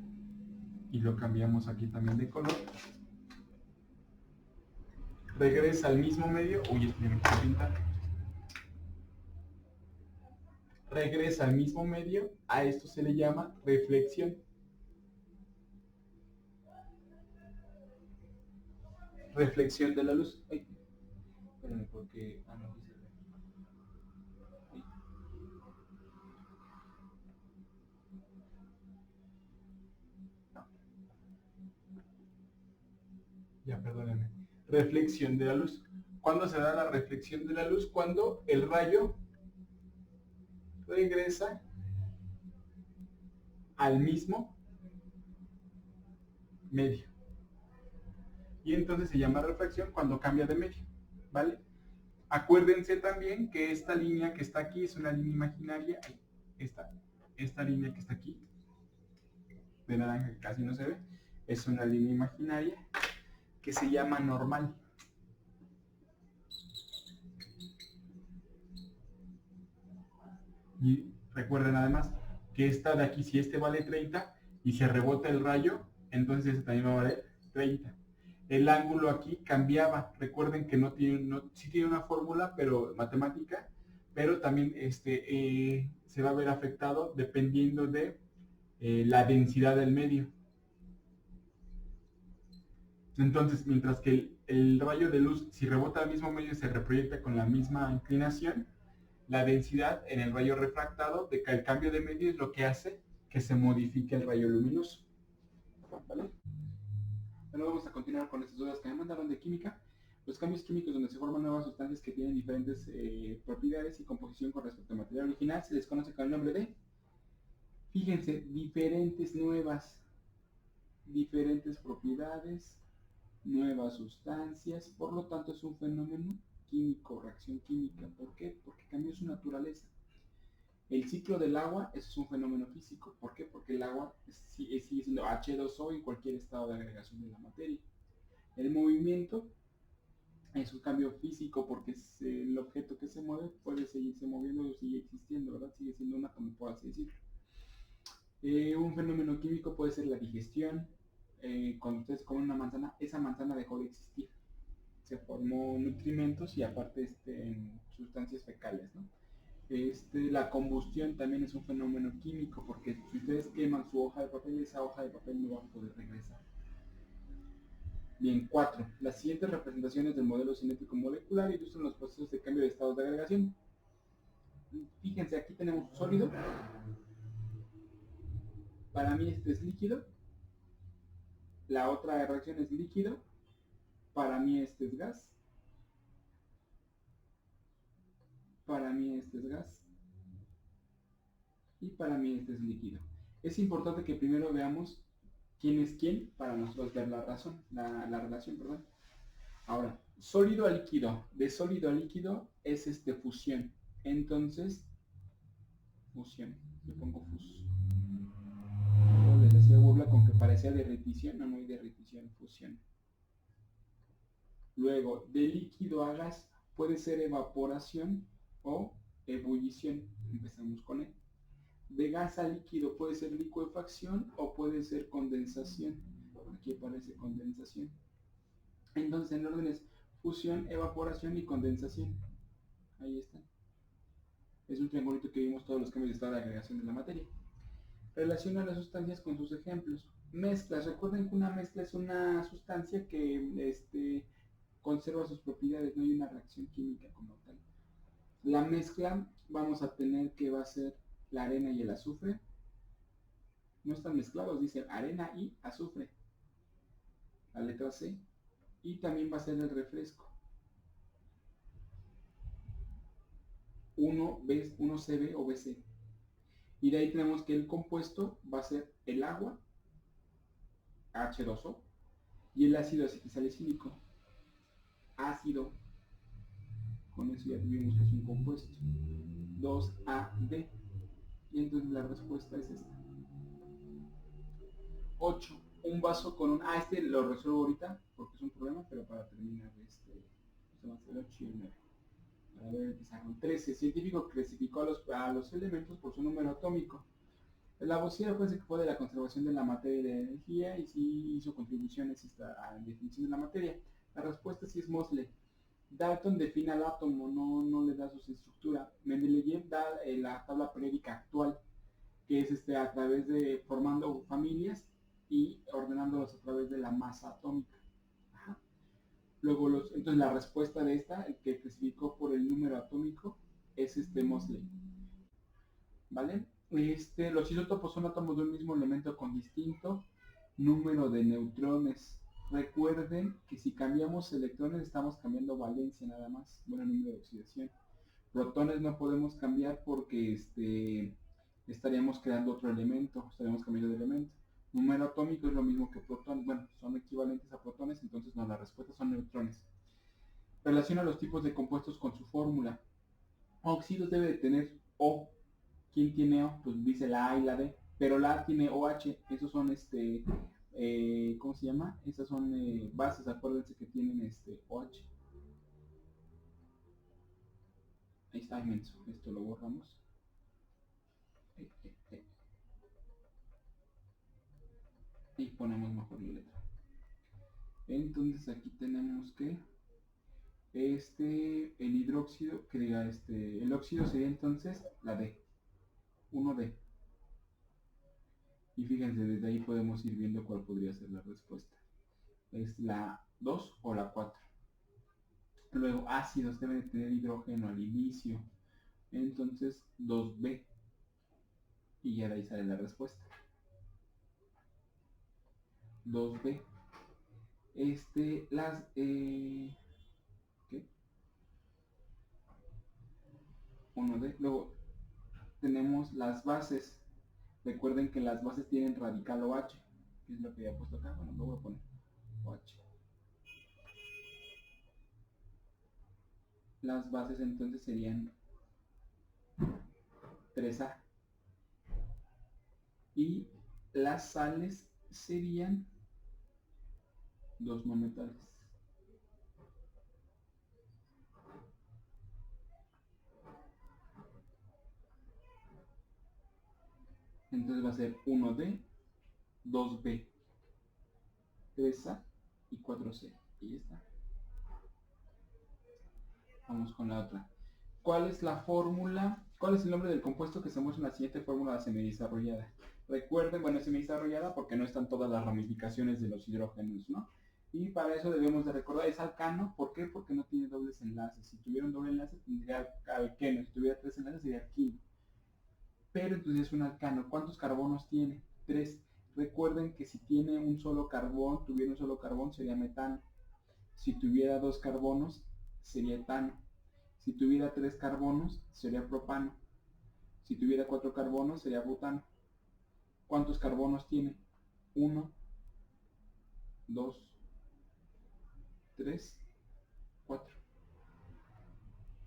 y lo cambiamos aquí también de color, regresa al mismo medio, regresa al mismo medio, a esto se le llama reflexión. Reflexión de la luz. Ay, espérame, porque... no, ya, perdónenme. Reflexión de la luz. ¿Cuándo se da la reflexión de la luz? Cuando el rayo regresa al mismo medio. Y entonces se llama refracción cuando cambia de medio, ¿vale? Acuérdense también que esta línea que está aquí es una línea imaginaria. Esta línea que está aquí, de naranja, que casi no se ve, es una línea imaginaria que se llama normal. Y recuerden además que esta de aquí, si este vale 30 y se rebota el rayo, entonces este también va a valer 30. El ángulo aquí cambiaba. Recuerden que sí tiene una fórmula, pero matemática, pero también se va a ver afectado dependiendo de la densidad del medio. Entonces, mientras que el rayo de luz, si rebota al mismo medio, se reproyecta con la misma inclinación, la densidad en el rayo refractado, el cambio de medio es lo que hace que se modifique el rayo luminoso. ¿Vale? Bueno, vamos a continuar con estas dudas que me mandaron de química. Los cambios químicos donde se forman nuevas sustancias que tienen diferentes propiedades y composición con respecto al material original se les conoce con el nombre de, fíjense, diferentes propiedades, nuevas sustancias, por lo tanto es un fenómeno químico, reacción química. ¿Por qué? Porque cambió su naturaleza. El ciclo del agua, eso es un fenómeno físico. ¿Por qué? Porque el agua sigue siendo H2O en cualquier estado de agregación de la materia. El movimiento es un cambio físico porque el objeto que se mueve puede seguirse moviendo o sigue existiendo, ¿verdad? Sigue siendo un átomo, por así decirlo. Un fenómeno químico puede ser la digestión. Cuando ustedes comen una manzana, esa manzana dejó de existir. Se formó nutrimentos y aparte en sustancias fecales, ¿no? La combustión también es un fenómeno químico porque si ustedes queman su hoja de papel, esa hoja de papel no va a poder regresar. Bien, 4. Las siguientes representaciones del modelo cinético molecular ilustran los procesos de cambio de estados de agregación. Fíjense, aquí tenemos sólido. Para mí este es líquido. La otra reacción es líquido. Para mí este es gas. Para mí este es gas. Y para mí este es líquido. Es importante que primero veamos quién es quién para nosotros ver la relación, perdón. Ahora, sólido a líquido. De sólido a líquido es fusión. Entonces, fusión. Le pongo fus. Les decía burla con que parecía derretición. No, no hay derretición, fusión. Luego, de líquido a gas puede ser evaporación o ebullición. Empezamos con E. De gas a líquido puede ser licuefacción o puede ser condensación. Aquí aparece condensación. Entonces, en orden es fusión, evaporación y condensación. Ahí está. Es un triangulito que vimos todos los cambios de estado de agregación de la materia. Relaciona las sustancias con sus ejemplos. Mezclas. Recuerden que una mezcla es una sustancia que conserva sus propiedades, no hay una reacción química como tal. La mezcla vamos a tener que va a ser la arena y el azufre. No están mezclados, dice arena y azufre. La letra C. Y también va a ser el refresco. 1CB o BC. Y de ahí tenemos que el compuesto va a ser el agua, H2O, y el ácido acetilsalicílico, ácido. Con eso ya tuvimos que es un compuesto. 2AD. Y entonces la respuesta es esta. 8. Un vaso con un... este lo resuelvo ahorita porque es un problema, pero para terminar va a ser 8 y el 9. Para ver el pizarrón. 13. Científico clasificó a los elementos por su número atómico. La vocera fue que fue de la conservación de la materia y de la energía y sí hizo contribuciones a la definición de la materia. La respuesta sí es Mosley. Dalton define al átomo, no le da su estructura. Mendeleev da la tabla periódica actual, que es a través de formando familias y ordenándolos a través de la masa atómica. Ajá. Luego, entonces la respuesta de esta, el que clasificó por el número atómico, es Mosley. ¿Vale? Los isótopos son átomos de un mismo elemento con distinto número de neutrones. Recuerden que si cambiamos electrones estamos cambiando valencia nada más, bueno, número de oxidación. Protones no podemos cambiar porque estaríamos creando otro elemento, estaríamos cambiando de elemento. Número atómico es lo mismo que protones, bueno, son equivalentes a protones, entonces no, la respuesta son neutrones. Relaciona los tipos de compuestos con su fórmula. Óxidos debe de tener O. ¿Quién tiene O? Pues dice la A y la D, pero la A tiene OH, esos son ¿cómo se llama? Esas son bases, acuérdense que tienen OH. Ahí está inmenso, esto lo borramos. Y ponemos mejor la letra. Entonces aquí tenemos que el hidróxido, que diga el óxido sería entonces la D, 1D. Y fíjense, desde ahí podemos ir viendo cuál podría ser la respuesta. ¿Es la 2 o la 4? Luego ácidos deben tener hidrógeno al inicio. Entonces 2B. Y ya de ahí sale la respuesta. 2B. 1D. Luego tenemos las bases. Recuerden que las bases tienen radical OH, que es lo que ya he puesto acá. Bueno, lo voy a poner OH. Las bases entonces serían 3A. Y las sales serían 2 no metales. Entonces va a ser 1D, 2B, 3A y 4C. Y ya está. Vamos con la otra. ¿Cuál es la fórmula? ¿Cuál es el nombre del compuesto que se muestra en la siguiente fórmula semidesarrollada? Recuerden, bueno, semidesarrollada porque no están todas las ramificaciones de los hidrógenos, ¿no? Y para eso debemos de recordar, es alcano. ¿Por qué? Porque no tiene dobles enlaces. Si tuviera un doble enlace tendría alqueno. Si tuviera 3 enlaces sería alquino. Pero entonces es un alcano. ¿Cuántos carbonos tiene? 3. Recuerden que si tiene un solo carbón, tuviera un solo carbón sería metano. Si tuviera 2 carbonos sería etano. Si tuviera 3 carbonos sería propano. Si tuviera 4 carbonos sería butano. ¿Cuántos carbonos tiene? 1, 2, 3, 4.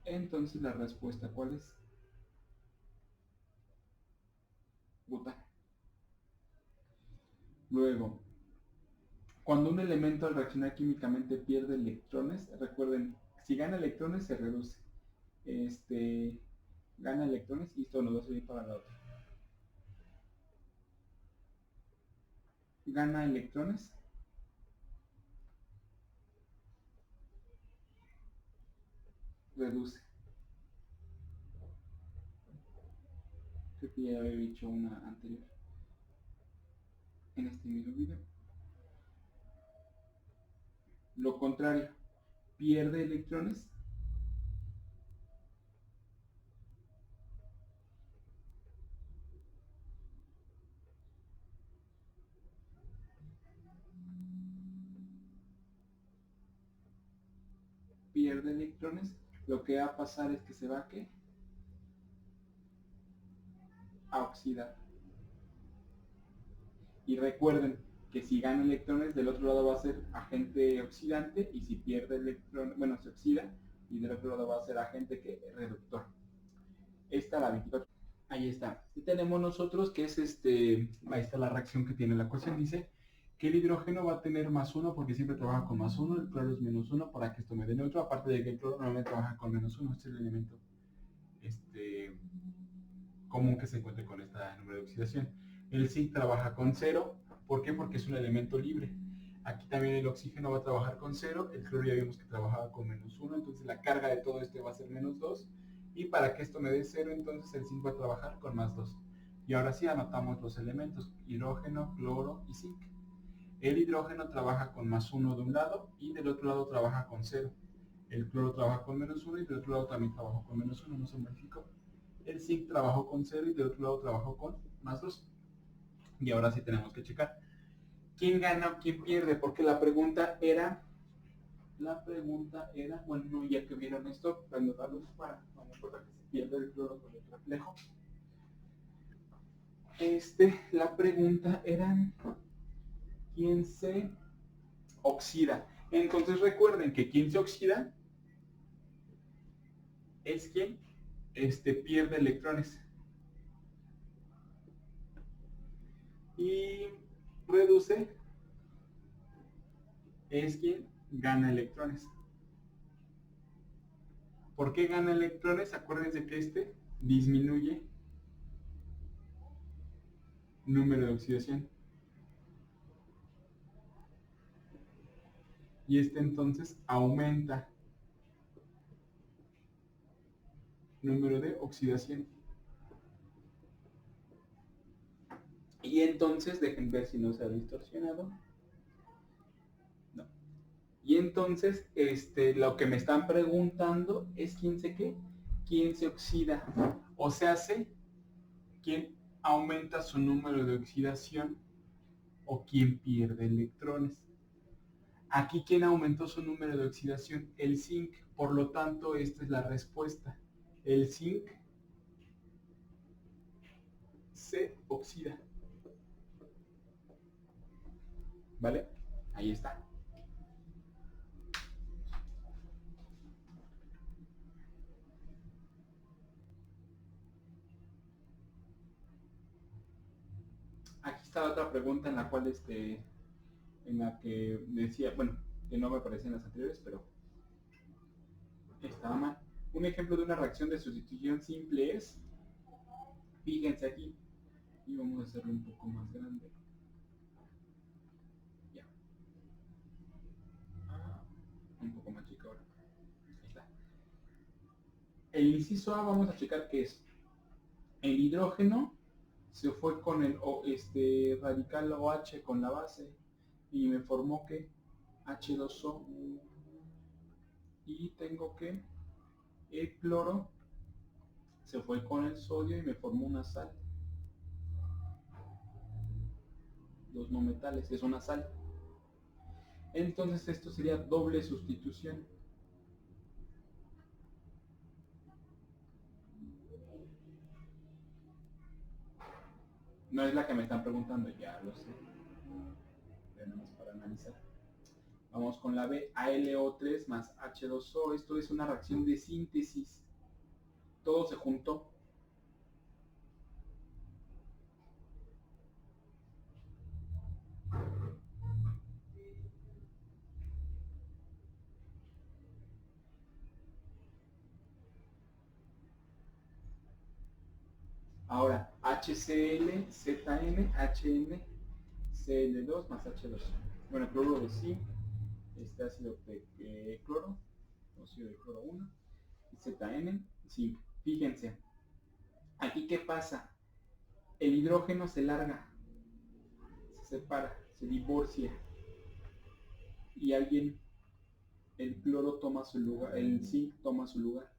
Entonces la respuesta, ¿cuál es? Butano. Luego, cuando un elemento al reaccionar químicamente pierde electrones, recuerden, si gana electrones se reduce. Gana electrones y esto nos va a servir para la otra. Gana electrones, reduce. Creo que ya había dicho una anterior en este mismo video. Lo contrario, pierde electrones, pierde electrones, lo que va a pasar es que se va a oxidar. Y recuerden que si gana electrones, del otro lado va a ser agente oxidante, y si pierde electrones, bueno, se oxida, y del otro lado va a ser agente que reductor. Esta la 24. Ahí está. Y tenemos nosotros que es ahí está la reacción que tiene la ecuación. Dice que el hidrógeno va a tener +1 porque siempre trabaja con +1, el cloro es -1 para que esto me dé neutro, aparte de que el cloro normalmente trabaja con -1, este es el elemento común que se encuentre con esta número de oxidación. El zinc trabaja con 0, ¿por qué? Porque es un elemento libre. Aquí también el oxígeno va a trabajar con 0, el cloro ya vimos que trabajaba con -1, entonces la carga de todo esto va a ser -2, y para que esto me dé 0, entonces el zinc va a trabajar con +2. Y ahora sí anotamos los elementos, hidrógeno, cloro y zinc. El hidrógeno trabaja con +1 de un lado y del otro lado trabaja con 0. El cloro trabaja con -1 y del otro lado también trabajó con -1, no se modificó. El zinc trabajó con 0 y del otro lado trabajó con +2. Y ahora sí tenemos que checar quién gana o quién pierde, porque la pregunta era, bueno, no, ya que vieron esto, prendo la luz para, no me importa que se pierda el cloro con el reflejo. La pregunta era, ¿quién se oxida? Entonces recuerden que quien se oxida es quien pierde electrones. Y reduce es quien gana electrones. ¿Por qué gana electrones? Acuérdense que disminuye número de oxidación. Y entonces aumenta número de oxidación. Y entonces, dejen ver si no se ha distorsionado. No. Y entonces, lo que me están preguntando es quién se oxida. O sea, quién aumenta su número de oxidación o quién pierde electrones. Aquí, ¿quién aumentó su número de oxidación? El zinc. Por lo tanto, esta es la respuesta. el zinc se oxida. ¿Vale? Ahí está. Aquí está otra pregunta en la cual en la que decía, bueno, que no me aparecía en las anteriores, pero estaba mal. Un ejemplo de una reacción de sustitución simple es, fíjense aquí, y vamos a hacerlo un poco más grande. Ya. Un poco más chico ahora. Ahí está. El inciso A vamos a checar qué es. El hidrógeno se fue con el radical OH con la base y me formó que H2O, y tengo que el cloro se fue con el sodio y me formó una sal. Los no metales es una sal. Entonces esto sería doble sustitución. No es la que me están preguntando, ya lo sé. Pero nada más para analizar. Vamos con la B, ALO3 más H2O. Esto es una reacción de síntesis. Todo se juntó. Ahora, HCl, ZN, HN, Cl2 más H2. Bueno, cloruro de zinc, este ácido de cloro, óxido de cloro 1, y ZN, zinc. Fíjense, aquí qué pasa, el hidrógeno se larga, se separa, se divorcia, y el cloro toma su lugar, el zinc toma su lugar.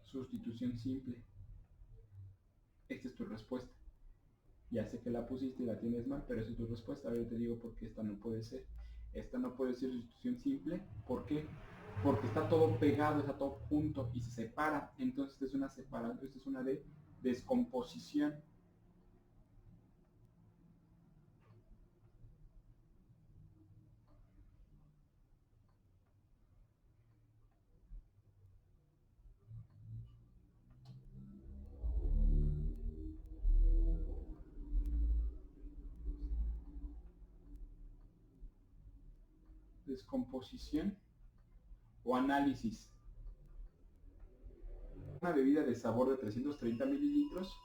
Sustitución simple. Esta es tu respuesta. Ya sé que la pusiste y la tienes mal, pero esa es tu respuesta. Ahora te digo por qué esta no puede ser. Esta no puede ser sustitución simple. ¿Por qué? Porque está todo pegado, está todo junto y se separa. Entonces es una separación, esta es una de descomposición. Descomposición o análisis. Una bebida de sabor de 330 mililitros,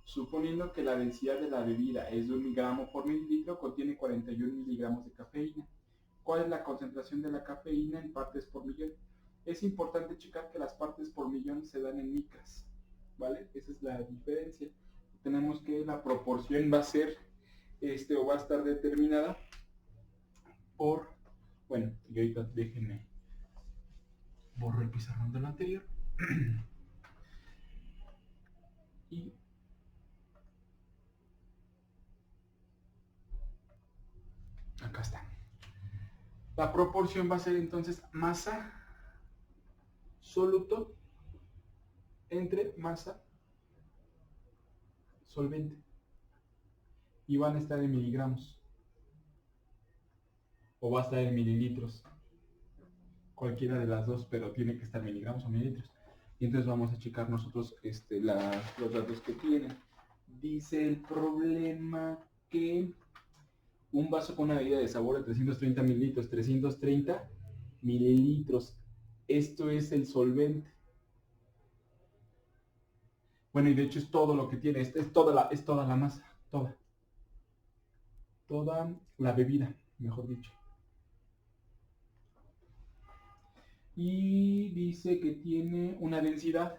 suponiendo que la densidad de la bebida es de 1 gramo por mililitro, contiene 41 miligramos de cafeína. ¿Cuál es la concentración de la cafeína en partes por millón? Es importante checar que las partes por millón se dan en micras, ¿vale? Esa es la diferencia. Tenemos que la proporción va a ser, o va a estar determinada por, bueno, y ahorita déjenme borro el pizarrón del anterior. Y acá está. La proporción va a ser entonces masa soluto entre masa solvente. Y van a estar en miligramos. O va a estar en mililitros. Cualquiera de las dos, pero tiene que estar miligramos o mililitros. Y entonces vamos a checar nosotros los datos que tienen. Dice el problema que un vaso con una bebida de sabor de 330 mililitros, 330 mililitros. Esto es el solvente. Bueno, y de hecho es todo lo que tiene, es toda la masa, toda la bebida, mejor dicho. Y dice que tiene una densidad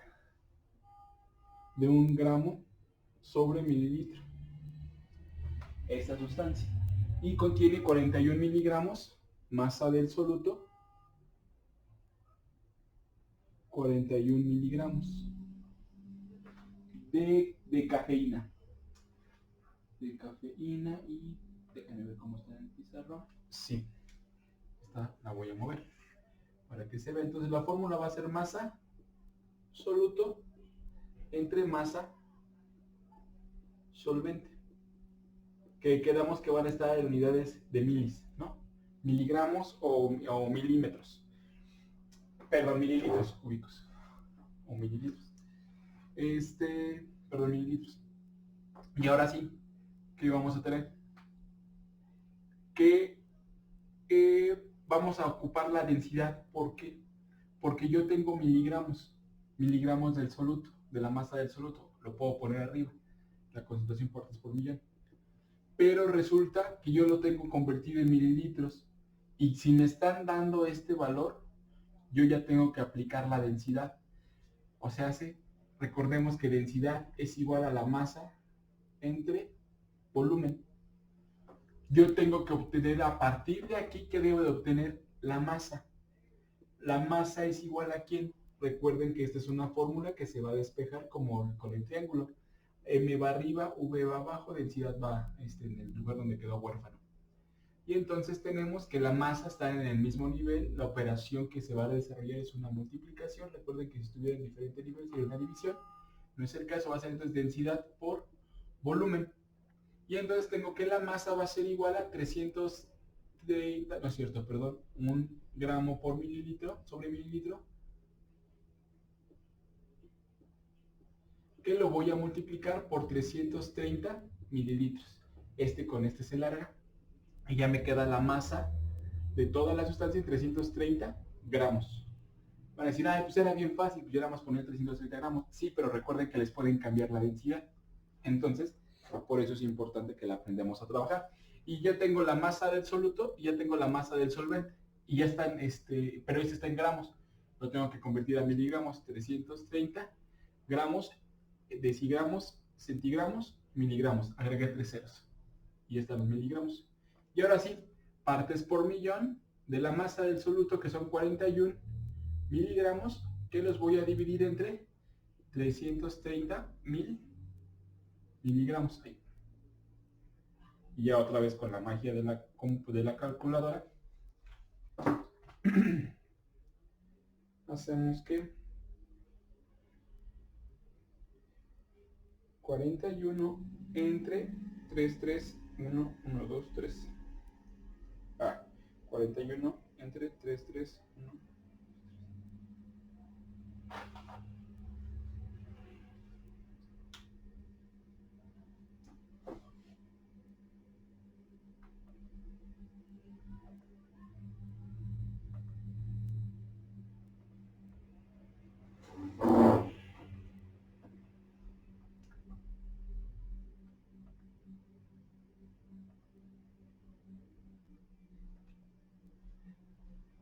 de 1 gramo sobre mililitro esta sustancia, y contiene 41 miligramos masa del soluto, 41 miligramos de cafeína, y déjenme ver cómo está en el pizarrón. Sí, esta la voy a mover para que se vea. Entonces la fórmula va a ser masa soluto entre masa solvente, que quedamos que van a estar en unidades de milis, ¿no? Miligramos o milímetros. Perdón, mililitros cúbicos. O mililitros. Perdón, mililitros. Y ahora sí, ¿qué vamos a tener? Que vamos a ocupar la densidad. ¿Por qué? Porque yo tengo miligramos del soluto, de la masa del soluto. Lo puedo poner arriba, la concentración partes por millón. Pero resulta que yo lo tengo convertido en mililitros. Y si me están dando este valor, yo ya tengo que aplicar la densidad. O sea, recordemos que densidad es igual a la masa entre volumen. Yo tengo que obtener a partir de aquí, que debo de obtener la masa. La masa es igual a ¿quién? Recuerden que esta es una fórmula que se va a despejar como con el triángulo. M va arriba, V va abajo, densidad va en el lugar donde quedó huérfano. Y entonces tenemos que la masa está en el mismo nivel, la operación que se va a desarrollar es una multiplicación. Recuerden que si estuviera en diferentes niveles sería una división. No es el caso, va a ser entonces densidad por volumen. Y entonces tengo que la masa va a ser igual a 330, no es cierto, perdón, 1 gramo por mililitro sobre mililitro, que lo voy a multiplicar por 330 mililitros. Con este se larga y ya me queda la masa de toda la sustancia en 330 gramos. Van a decir, pues era bien fácil, pues ya nada más poner 330 gramos. Sí, pero recuerden que les pueden cambiar la densidad. Entonces, por eso es importante que la aprendamos a trabajar. Y ya tengo la masa del soluto y ya tengo la masa del solvente. Y ya están, pero este está en gramos. Lo tengo que convertir a miligramos, 330 gramos, decigramos, centigramos, miligramos. Agregué 3 ceros. Y están los miligramos. Y ahora sí, partes por millón de la masa del soluto, que son 41 miligramos, que los voy a dividir entre 330 miligramos. Ahí. Y ya otra vez con la magia de la calculadora, hacemos que 41 entre 331, 2, 3. 41 entre 331.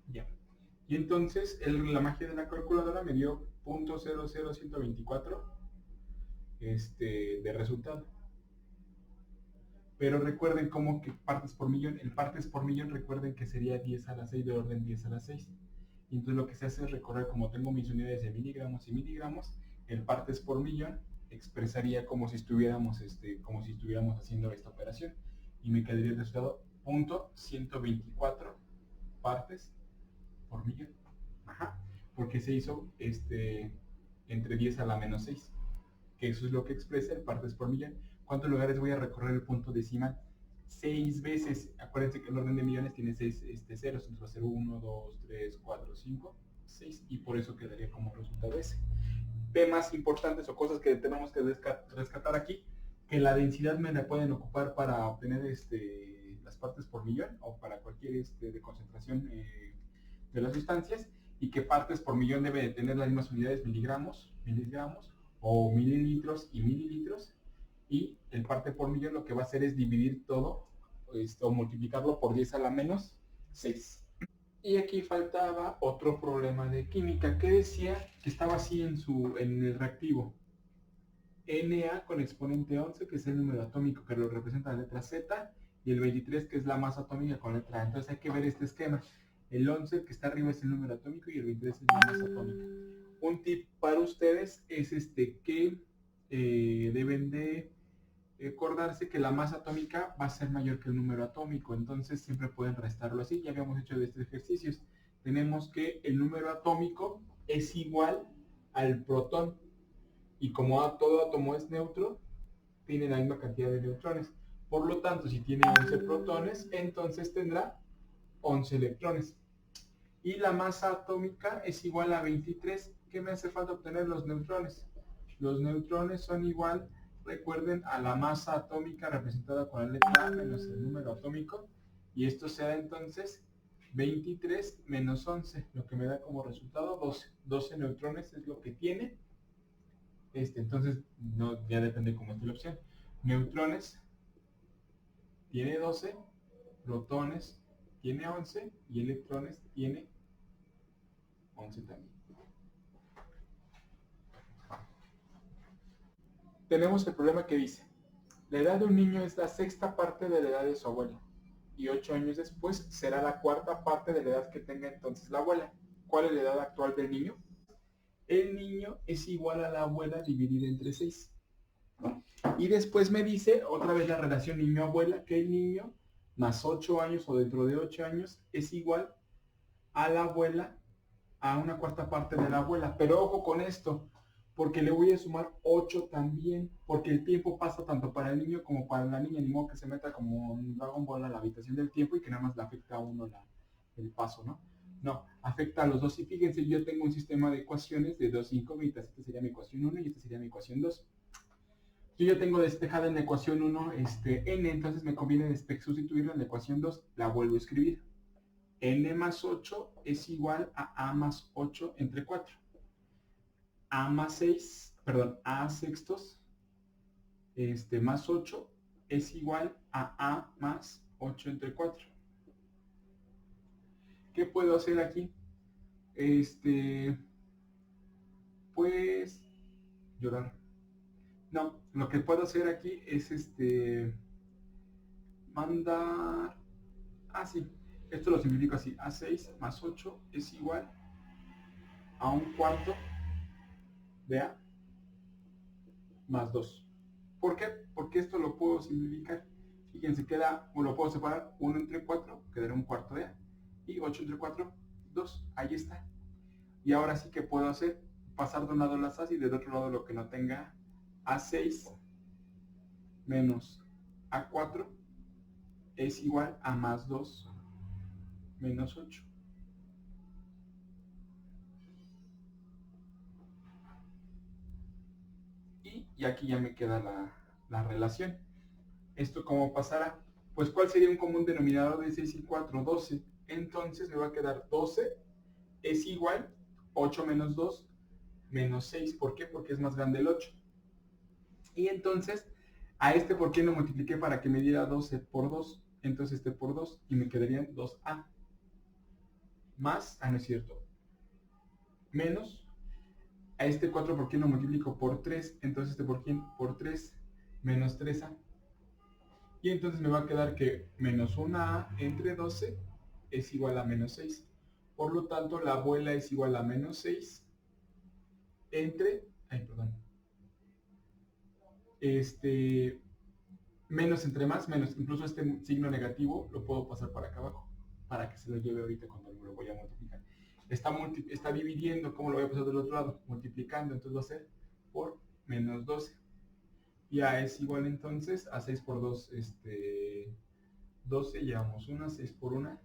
Ya. Y entonces la magia de la calculadora me dio 0.00124 de resultado. Pero recuerden cómo que partes por millón. El partes por millón, recuerden que sería 10 a la 6 de orden 10 a la 6. Y entonces lo que se hace es recorrer, como tengo mis unidades de miligramos y miligramos, el partes por millón expresaría como si estuviéramos haciendo esta operación. Y me quedaría el resultado 0.124 partes por millón. Ajá. Porque se hizo entre 10 a la menos 6. Que eso es lo que expresa el partes por millón. ¿Cuántos lugares voy a recorrer el punto decimal? 6 veces. Acuérdense que el orden de millones tiene 6 ceros. Entonces va a ser 1, 2, 3, 4, 5, 6. Y por eso quedaría como resultado ese. Temas importantes o cosas que tenemos que rescatar aquí. Que la densidad me la pueden ocupar para obtener las partes por millón o para cualquier de concentración de las sustancias. Y que partes por millón debe de tener las mismas unidades, miligramos o mililitros y mililitros. Y el parte por millón lo que va a hacer es dividir todo o multiplicarlo por 10 a la menos 6. Y aquí faltaba otro problema de química que decía que estaba así en el reactivo. Na con exponente 11, que es el número atómico que lo representa la letra Z, y el 23, que es la masa atómica con letra A. Entonces hay que ver este esquema. El 11 que está arriba es el número atómico y el 23 es la masa atómica. Un tip para ustedes es que deben de acordarse que la masa atómica va a ser mayor que el número atómico, entonces siempre pueden restarlo así. Ya habíamos hecho de estos ejercicios. tenemos que el número atómico es igual al protón. Y como todo átomo es neutro, tiene la misma cantidad de neutrones. Por lo tanto, si tiene 11 protones, entonces tendrá 11 electrones. Y la masa atómica es igual a 23. ¿Qué me hace falta obtener los neutrones? Los neutrones son igual, recuerden, a la masa atómica representada con la letra A menos el número atómico. Y esto será entonces 23 menos 11, lo que me da como resultado 12. 12 neutrones es lo que tiene. Entonces, no, ya depende cómo esté la opción. Neutrones tiene 12, protones tiene 11 y electrones tiene 11 también. Tenemos el problema que dice, la edad de un niño es la sexta parte de la edad de su abuela y 8 años después será la cuarta parte de la edad que tenga entonces la abuela. ¿Cuál es la edad actual del niño? El niño es igual a la abuela dividida entre 6. Y después me dice otra vez la relación niño-abuela, que el niño más 8 años o dentro de 8 años es igual a la abuela, a una cuarta parte de la abuela. Pero ojo con esto, porque le voy a sumar 8 también, porque el tiempo pasa tanto para el niño como para la niña, ni modo que se meta como un Dragon Ball a la habitación del tiempo y que nada más le afecta a uno el paso, ¿no? No, afecta a los dos. Y fíjense, yo tengo un sistema de ecuaciones de dos incógnitas. Esta sería mi ecuación 1 y esta sería mi ecuación 2. Yo ya tengo despejada en la ecuación 1 n, entonces me conviene sustituirla en la ecuación 2, la vuelvo a escribir. N más 8 es igual a más 8 entre 4. A sextos, más 8 es igual a más 8 entre 4. ¿Qué puedo hacer aquí? Pues llorar. No, lo que puedo hacer aquí es mandar. Sí, esto lo simplifico así. A6 más 8 es igual a un cuarto de A más 2. ¿Por qué? Porque esto lo puedo simplificar. Fíjense, lo puedo separar 1 entre 4, quedará un cuarto de A. Y 8 entre 4, 2. Ahí está. Y ahora sí que puedo hacer, pasar de un lado las A's y del otro lado lo que no tenga. A6 menos A4 es igual a más 2 menos 8. Y aquí ya me queda la relación. ¿Esto cómo pasará? Pues ¿cuál sería un común denominador de 6 y 4? 12. Entonces me va a quedar 12 es igual 8 menos 2 menos 6. ¿Por qué? Porque es más grande el 8. Y entonces a ¿por qué lo multipliqué para que me diera 12 por 2? Entonces por 2 y me quedarían 2A. Más, no es cierto, menos a 4 ¿por qué lo multiplico? Por 3. Entonces ¿por quién? Por 3 menos 3A. Y entonces me va a quedar que menos 1A entre 12 es igual a menos 6. Por lo tanto, la abuela es igual a menos 6 entre, menos entre más, menos, incluso este signo negativo lo puedo pasar para acá abajo, para que se lo lleve ahorita cuando lo voy a multiplicar. Está dividiendo, ¿cómo lo voy a pasar del otro lado? Multiplicando, entonces va a ser por menos 12. Y A es igual entonces a 6 por 2, 12, llevamos 1, 6 por 1,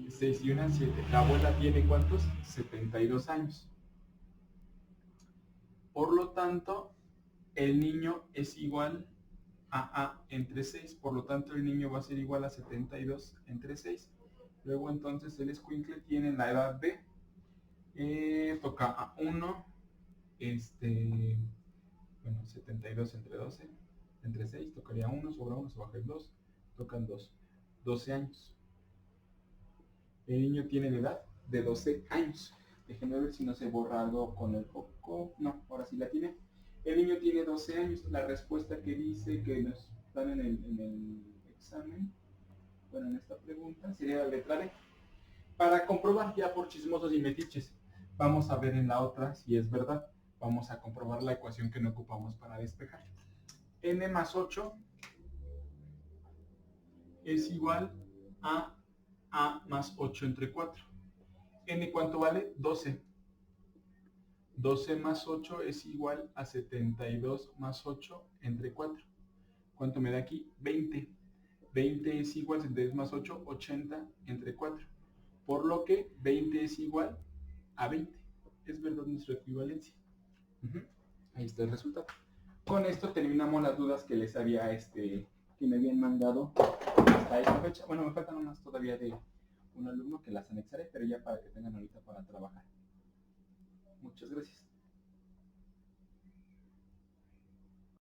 6 y 1, 7. La abuela tiene ¿cuántos? 72 años. Por lo tanto, el niño es igual a entre 6. Por lo tanto, el niño va a ser igual a 72 entre 6. Luego, entonces, el escuincle tiene la edad de... toca a 1. 72 entre 12. Entre 6, tocaría 1, sobra 1, se baja el 2. Tocan 2. 12 años. El niño tiene la edad de 12 años. Déjenme ver si no se borra algo con el foco. No, ahora sí la tiene. El niño tiene 12 años. La respuesta que dice que nos dan en el examen, bueno, en esta pregunta, sería la letra D. Para comprobar ya por chismosos y metiches, vamos a ver en la otra si es verdad. Vamos a comprobar la ecuación que no ocupamos para despejar. N más 8 es igual a más 8 entre 4. n cuánto vale, 12. 12 más 8 es igual a 72 más 8 entre 4. ¿Cuánto me da aquí? 20. 20 es igual a 72 más 8, 80 entre 4. Por lo que 20 es igual a 20. Es verdad nuestra equivalencia. Ahí está el resultado. Con esto terminamos las dudas que les había, que me habían mandado hasta esta fecha. Bueno, me faltan unas todavía de un alumno que las anexaré, pero ya para que tengan ahorita para trabajar. Muchas gracias.